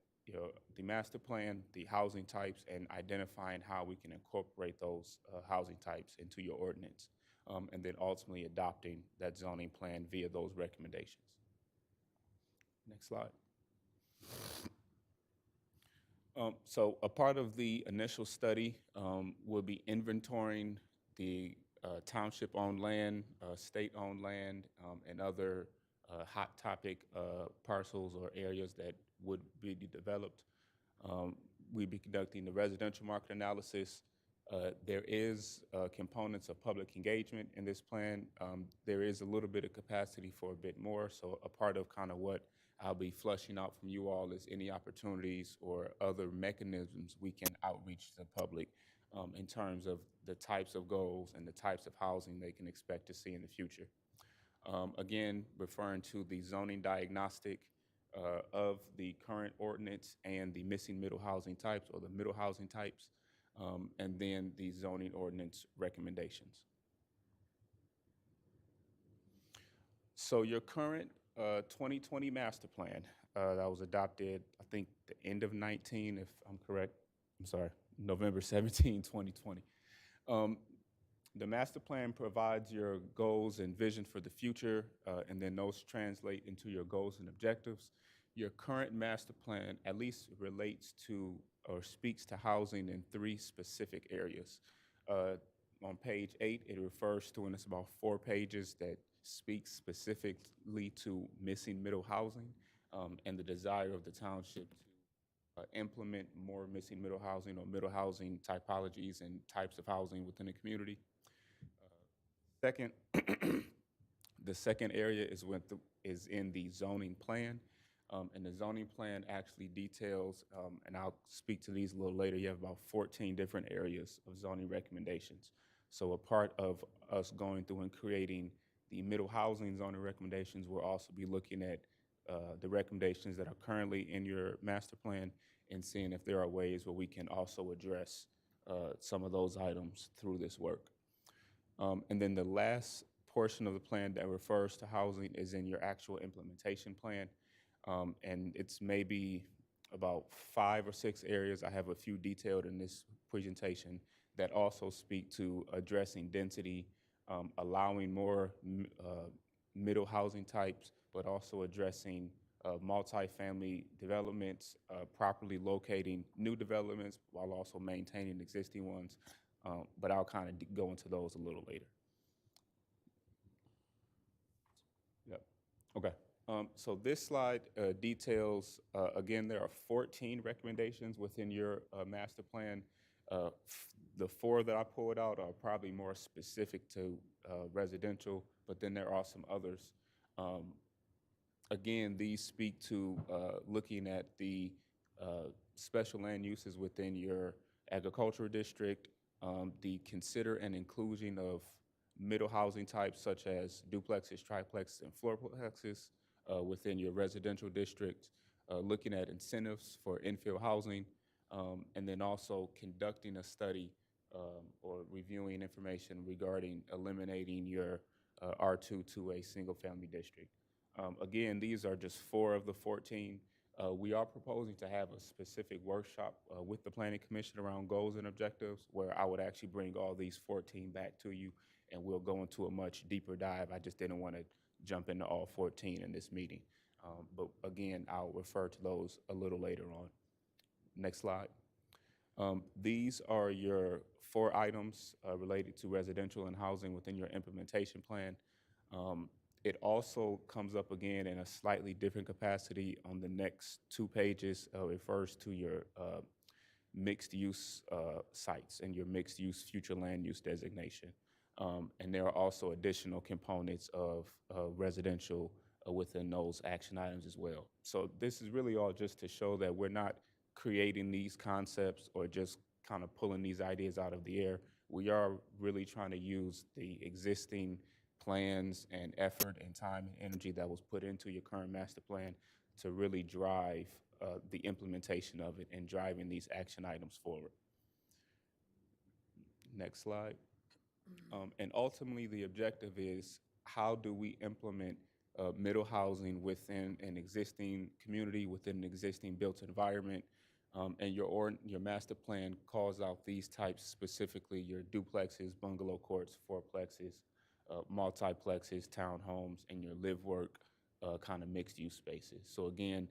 the master plan, the housing types, and identifying how we can incorporate those housing types into your ordinance, and then ultimately adopting that zoning plan via those recommendations. Next slide. So a part of the initial study will be inventorying the township-owned land, state-owned land, and other hot topic parcels or areas that would be developed. We'll be conducting the residential market analysis. There is components of public engagement in this plan. There is a little bit of capacity for a bit more, so a part of kind of what I'll be flushing out from you all is any opportunities or other mechanisms we can outreach to the public in terms of the types of goals and the types of housing they can expect to see in the future. Again, referring to the zoning diagnostic of the current ordinance and the missing middle housing types or the middle housing types, and then the zoning ordinance recommendations. So your current 2020 master plan that was adopted, I think, the end of 19, if I'm correct. I'm sorry, November 17, 2020. The master plan provides your goals and vision for the future, and then those translate into your goals and objectives. Your current master plan at least relates to or speaks to housing in 3 specific areas. On page 8, it refers to, and it's about 4 pages that speaks specifically to missing middle housing and the desire of the township to implement more missing middle housing or middle housing typologies and types of housing within the community. Second, the second area is in the zoning plan. And the zoning plan actually details, and I'll speak to these a little later, you have about 14 different areas of zoning recommendations. So a part of us going through and creating the middle housing zoning recommendations, we'll also be looking at the recommendations that are currently in your master plan and seeing if there are ways where we can also address some of those items through this work. And then the last portion of the plan that refers to housing is in your actual implementation plan. And it's maybe about 5 or 6 areas. I have a few detailed in this presentation that also speak to addressing density, allowing more middle housing types, but also addressing multifamily developments, properly locating new developments while also maintaining existing ones. But I'll kind of go into those a little later. Yep. Okay. So this slide details, again, there are 14 recommendations within your master plan. The 4 that I pulled out are probably more specific to residential, but then there are some others. Again, these speak to looking at the special land uses within your agricultural district, the consider and inclusion of middle housing types such as duplexes, triplexes, and floorplexes within your residential district, looking at incentives for infill housing, and then also conducting a study or reviewing information regarding eliminating your R2 to a single family district. Again, these are just 4 of the 14. We are proposing to have a specific workshop with the Planning Commission around goals and objectives, where I would actually bring all these 14 back to you, and we'll go into a much deeper dive. I just didn't want to jump into all 14 in this meeting. But again, I'll refer to those a little later on. Next slide. These are your 4 items related to residential and housing within your implementation plan. It also comes up again in a slightly different capacity on the next 2 pages. Refers to your mixed-use sites and your mixed-use future land use designation. And there are also additional components of residential within those action items as well. So this is really all just to show that we're not creating these concepts or just kind of pulling these ideas out of the air. We are really trying to use the existing plans and effort and time and energy that was put into your current master plan to really drive the implementation of it and driving these action items forward. Next slide. And ultimately, the objective is, how do we implement middle housing within an existing community, within an existing built environment? And your master plan calls out these types specifically: your duplexes, bungalow courts, fourplexes, multiplexes, townhomes, and your live-work kind of mixed-use spaces. So again,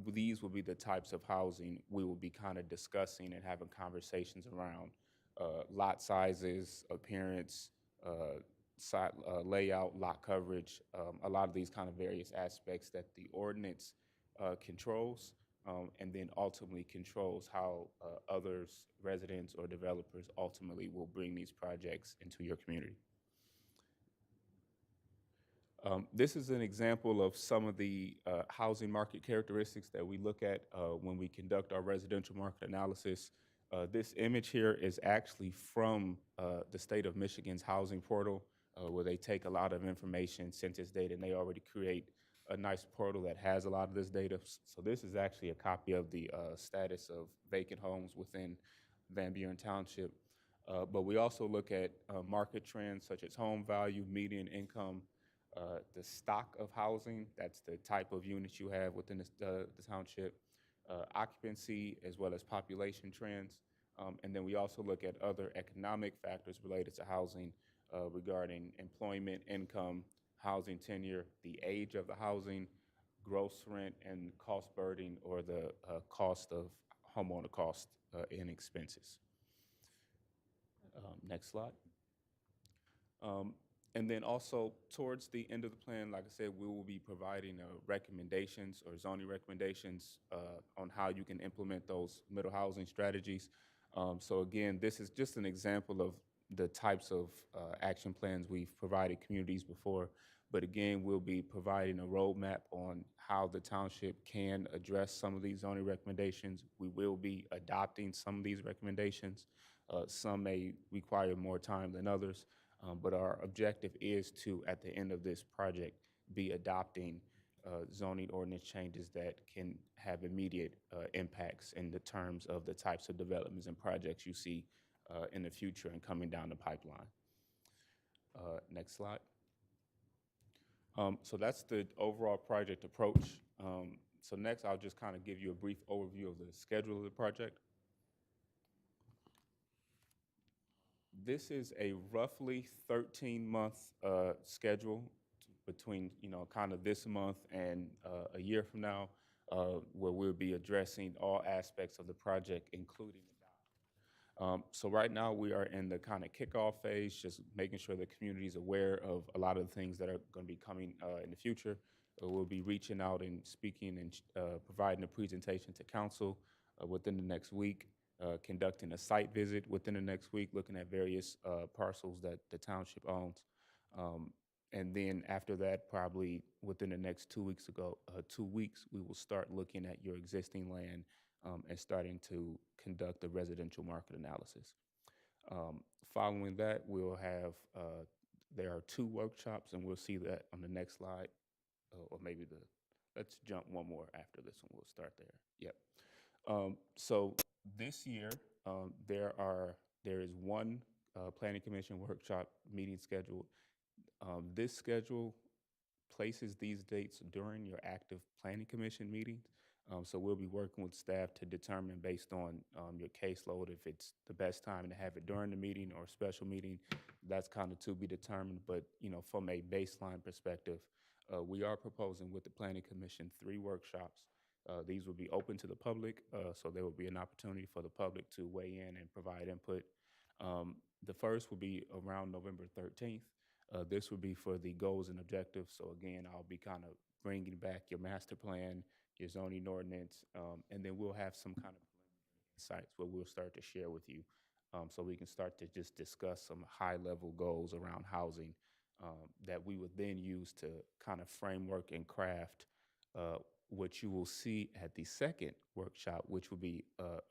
these will be the types of housing we will be kind of discussing and having conversations around. Lot sizes, appearance, layout, lot coverage, a lot of these kind of various aspects that the ordinance controls, and then ultimately controls how others, residents or developers ultimately will bring these projects into your community. This is an example of some of the housing market characteristics that we look at when we conduct our residential market analysis. This image here is actually from the state of Michigan's housing portal, where they take a lot of information, census data, and they already create a nice portal that has a lot of this data. So this is actually a copy of the status of vacant homes within Van Buren Township. But we also look at market trends such as home value, median income, the stock of housing, that's the type of units you have within the township, occupancy, as well as population trends. And then we also look at other economic factors related to housing regarding employment, income, housing tenure, the age of the housing, gross rent, and cost burden, or the cost of homeowner cost and expenses. Next slide. And then also towards the end of the plan, like I said, we will be providing recommendations or zoning recommendations on how you can implement those middle housing strategies. So again, this is just an example of the types of action plans we've provided communities before. But again, we'll be providing a roadmap on how the township can address some of these zoning recommendations. We will be adopting some of these recommendations. Some may require more time than others. But our objective is to, at the end of this project, be adopting zoning ordinance changes that can have immediate impacts in the terms of the types of developments and projects you see in the future and coming down the pipeline. Next slide. So that's the overall project approach. So next, I'll just kind of give you a brief overview of the schedule of the project. This is a roughly 13-month schedule between, kind of this month and a year from now, where we'll be addressing all aspects of the project, including the dock. So right now we are in the kind of kickoff phase, just making sure the community is aware of a lot of the things that are going to be coming in the future. We'll be reaching out and speaking and providing a presentation to council within the next week. Conducting a site visit within the next week, looking at various parcels that the township owns. And then after that, probably within the next 2 weeks, we will start looking at your existing land and starting to conduct a residential market analysis. Following that, we'll have, there are 2 workshops, and we'll see that on the next slide, or maybe let's jump one more after this one. We'll start there. Yep. So this year, there is one Planning Commission workshop meeting scheduled. This schedule places these dates during your active Planning Commission meetings. So we'll be working with staff to determine based on your caseload, if it's the best time to have it during the meeting or a special meeting. That's kind of to be determined. But, from a baseline perspective, we are proposing with the Planning Commission 3 workshops. These will be open to the public, so there will be an opportunity for the public to weigh in and provide input. The first will be around November 13th. This will be for the goals and objectives. So again, I'll be kind of bringing back your master plan, your zoning ordinance, and then we'll have some kind of preliminary insights where we'll start to share with you, so we can start to just discuss some high-level goals around housing that we would then use to kind of framework and craft what you will see at the second workshop, which will be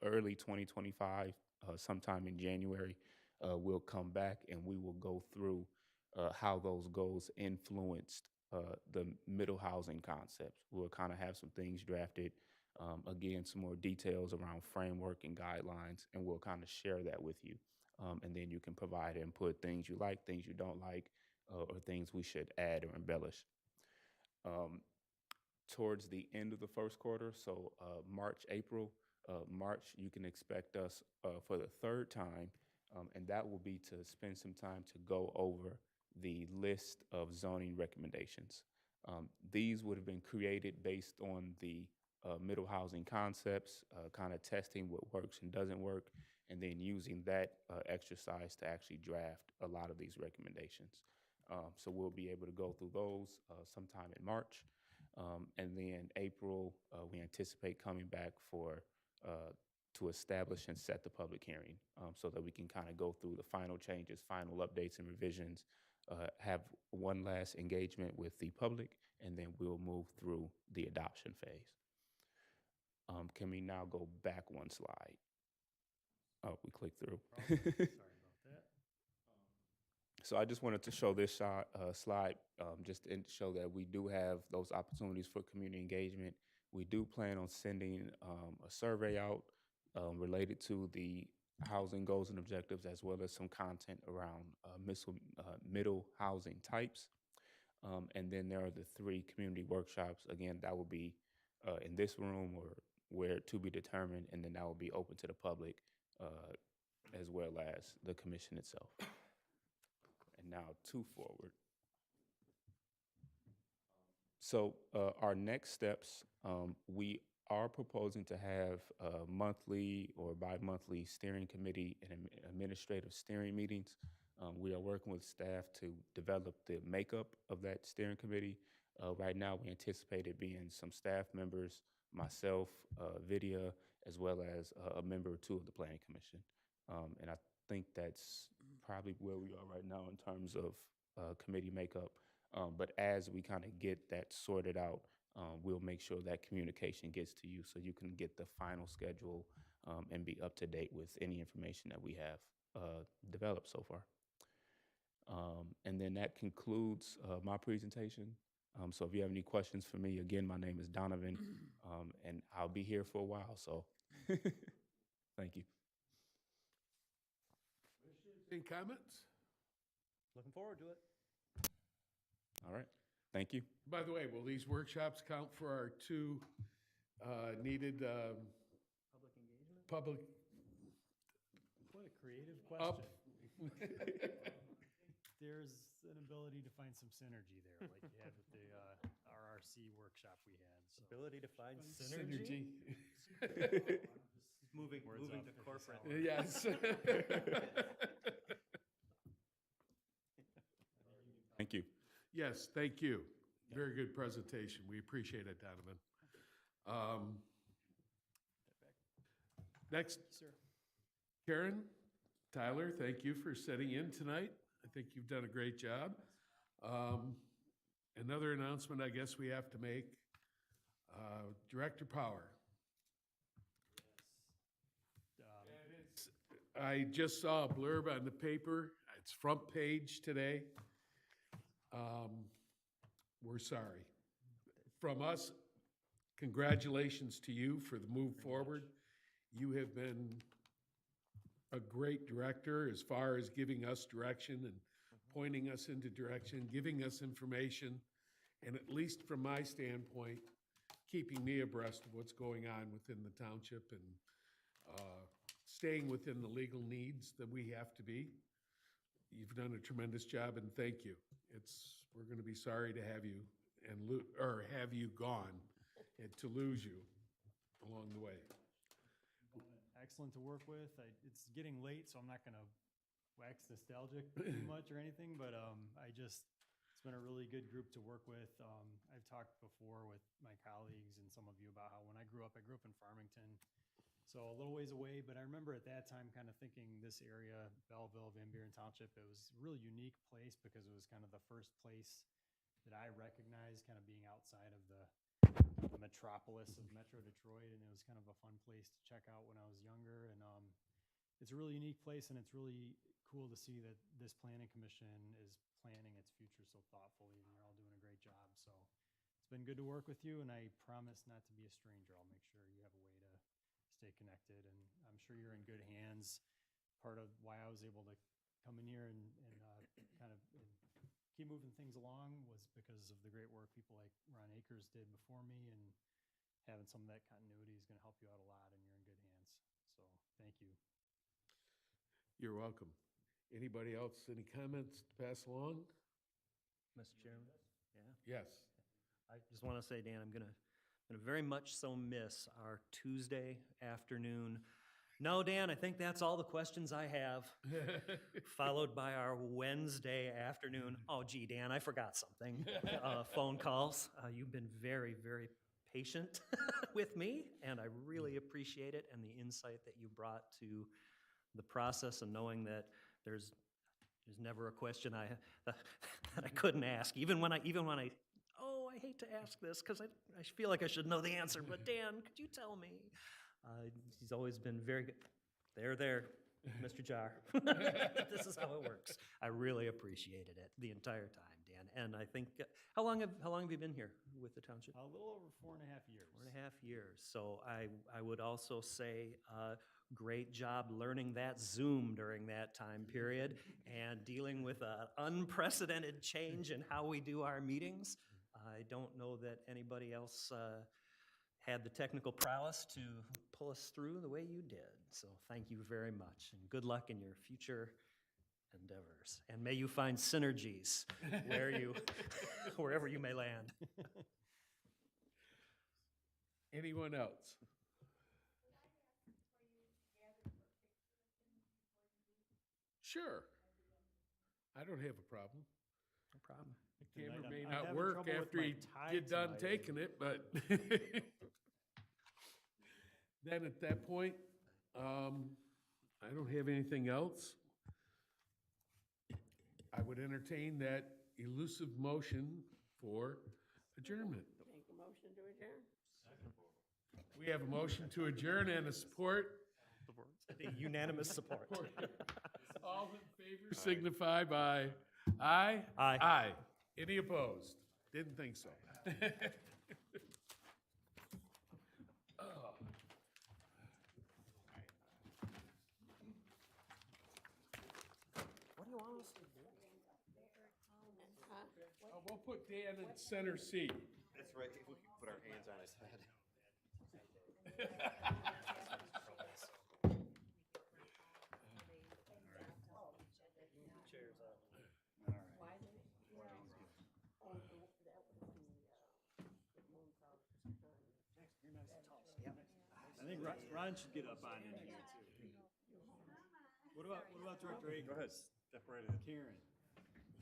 early 2025, sometime in January. We'll come back and we will go through how those goals influenced the middle housing concepts. We'll kind of have some things drafted, again, some more details around framework and guidelines, and we'll kind of share that with you. And then you can provide input, things you like, things you don't like, or things we should add or embellish. Towards the end of the first quarter, so March, April, March, you can expect us for the third time, and that will be to spend some time to go over the list of zoning recommendations. These would have been created based on the middle housing concepts, kind of testing what works and doesn't work, and then using that exercise to actually draft a lot of these recommendations. So we'll be able to go through those sometime in March. And then April, we anticipate coming back to establish and set the public hearing, so that we can kind of go through the final changes, final updates and revisions, have one last engagement with the public, and then we'll move through the adoption phase. Can we now go back one slide? Oh, we clicked through. Sorry about that. So I just wanted to show this slide just to show that we do have those opportunities for community engagement. We do plan on sending a survey out related to the housing goals and objectives, as well as some content around middle housing types. And then there are the 3 community workshops. Again, that will be in this room or where to be determined, and then that will be open to the public as well as the commission itself. And now 2 forward. So our next steps, we are proposing to have monthly or bi-monthly steering committee and administrative steering meetings. We are working with staff to develop the makeup of that steering committee. Right now, we anticipate it being some staff members, myself, Vidya, as well as a member or 2 of the Planning Commission. And I think that's probably where we are right now in terms of committee makeup. But as we kind of get that sorted out, we'll make sure that communication gets to you so you can get the final schedule and be up to date with any information that we have developed so far. And then that concludes my presentation. So if you have any questions for me, again, my name is Donovan, and I'll be here for a while, so thank you. Any comments? Looking forward to it. All right, thank you. By the way, will these workshops count for our 2 needed Public engagement? public? What a creative Up. question. There's an ability to find some synergy there, like you had with the RRC workshop we had. So. Ability to find Synergy. Moving Words off to 50 corporate. cents. Yes. Thank you. Yes, thank you. Very good presentation. We appreciate it, Donovan. Next, Sir. Karen, Tyler, thank you for sitting in tonight. I think you've done a great job. Another announcement I guess we have to make. Director Power. I just saw a blurb on the paper. It's front page today. We're sorry. From us, congratulations to you for the move forward. You have been a great director as far as giving us direction and pointing us into direction, giving us information, and at least from my standpoint, keeping me abreast of what's going on within the township and staying within the legal needs that we have to be. You've done a tremendous job, and thank you. We're going to be sorry to have you or have you gone and to lose you along the way. Excellent to work with. It's getting late, so I'm not going to wax nostalgic too much or anything, but it's been a really good group to work with. I've talked before with my colleagues and some of you about how when I grew up in Farmington, so a little ways away, but I remember at that time kind of thinking this area, Belleville, Van Buren Township, it was a really unique place because it was kind of the first place that I recognized kind of being outside of the metropolis of Metro Detroit, and it was kind of a fun place to check out when I was younger. And it's a really unique place, and it's really cool to see that this planning commission is planning its future so thoughtfully, and you're all doing a great job. So it's been good to work with you, and I promise not to be a stranger. I'll make sure you have a way to stay connected, and I'm sure you're in good hands. Part of why I was able to come in here and kind of keep moving things along was because of the great work people like Ron Akers did before me, and having some of that continuity is going to help you out a lot, and you're in good hands. So thank you. You're welcome. Anybody else, any comments to pass along? Mr. Chairman? Yeah. Yes. I just want to say, Dan, I'm gonna very much so miss our Tuesday afternoon. No, Dan, I think that's all the questions I have. Followed by our Wednesday afternoon. Oh, gee, Dan, I forgot something. Phone calls. You've been very, very patient with me, and I really appreciate it and the insight that you brought to the process, and knowing that there's never a question that I couldn't ask, even when I I hate to ask this because I feel like I should know the answer, but Dan, could you tell me? He's always been very good. There, Mr. Jar. This is how it works. I really appreciated it the entire time, Dan. And I think, how long have you been here with the township? A little over 4.5 years. 4.5 years. So I would also say, great job learning that Zoom during that time period and dealing with an unprecedented change in how we do our meetings. I don't know that anybody else had the technical prowess to pull us through the way you did. So thank you very much, and good luck in your future endeavors. And may you find synergies wherever you may land. Anyone else? Sure. I don't have a problem. No problem. The camera Tonight, may I'm not having work trouble with after my you tie get done tonight. taking it, but then at that point, I don't have anything else. I would entertain that elusive motion for adjournment. Make a motion to adjourn? We have a motion to adjourn and a support. The unanimous support. All in favor signify by aye. Aye. Aye. Any opposed? Didn't think so. Oh. What do you want us to do? We'll put Dan in center seat. That's right, if we could put our hands on his head. I think Ron should get up on in here too. What about Director Akers? Go ahead, step right in. Karen.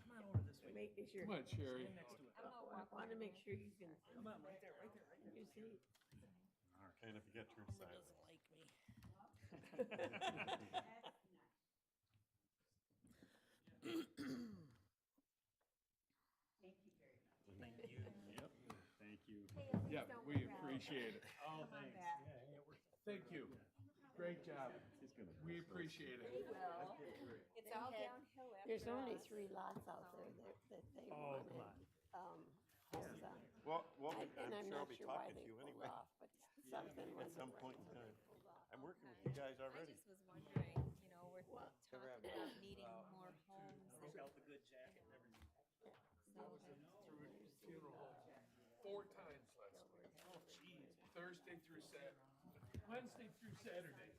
Come on over this way. Making sure, Come on, Sherry. I want to make sure you can. Come on, right there. You see? And if you get to her side. Thank you. Yep. Thank you. Yeah, we appreciate it. Oh, thanks. Thank you. Great job. We appreciate it. It's all downhill after There's only us. 3 lots out there that they Oh, wanted, come on. homes on. Well, And I'm I'm sure I'll not be sure why talking to they you pulled anyway, off, but something at wasn't some right. point in time. I'm working with you guys I already. just was wondering, we're What? talking about needing more homes. Broke out the good jacket and everything. Funeral home 4 times last week. Oh, gee. Wednesday through Saturday.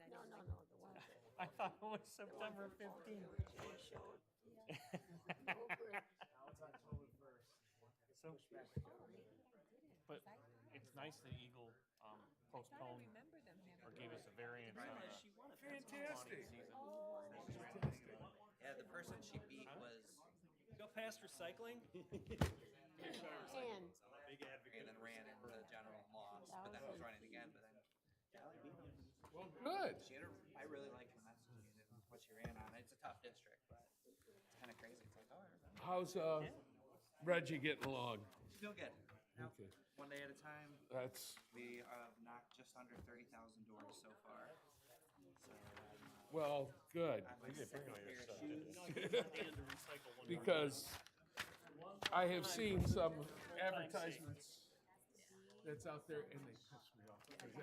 No, no, no, the one that I thought it was September 15th. they showed. Over. So, but it's nice that Eagle postponed or gave us a variance on the Fantastic. Yeah, the person she beat was, Go past recycling? And and then ran into general and lost, but then was running again, but then Callie beat him. Well, good. I really like Massachusetts and what she ran on. It's a tough district, but it's kind of crazy. It's like, oh, How's Reggie getting along? she's doing good. Now, Okay. one day at a time. That's, We knocked just under 30,000 doors so far. So well, good. I'm my second pair of shoes. Because I have seen some advertisements that's out there and they piss me off because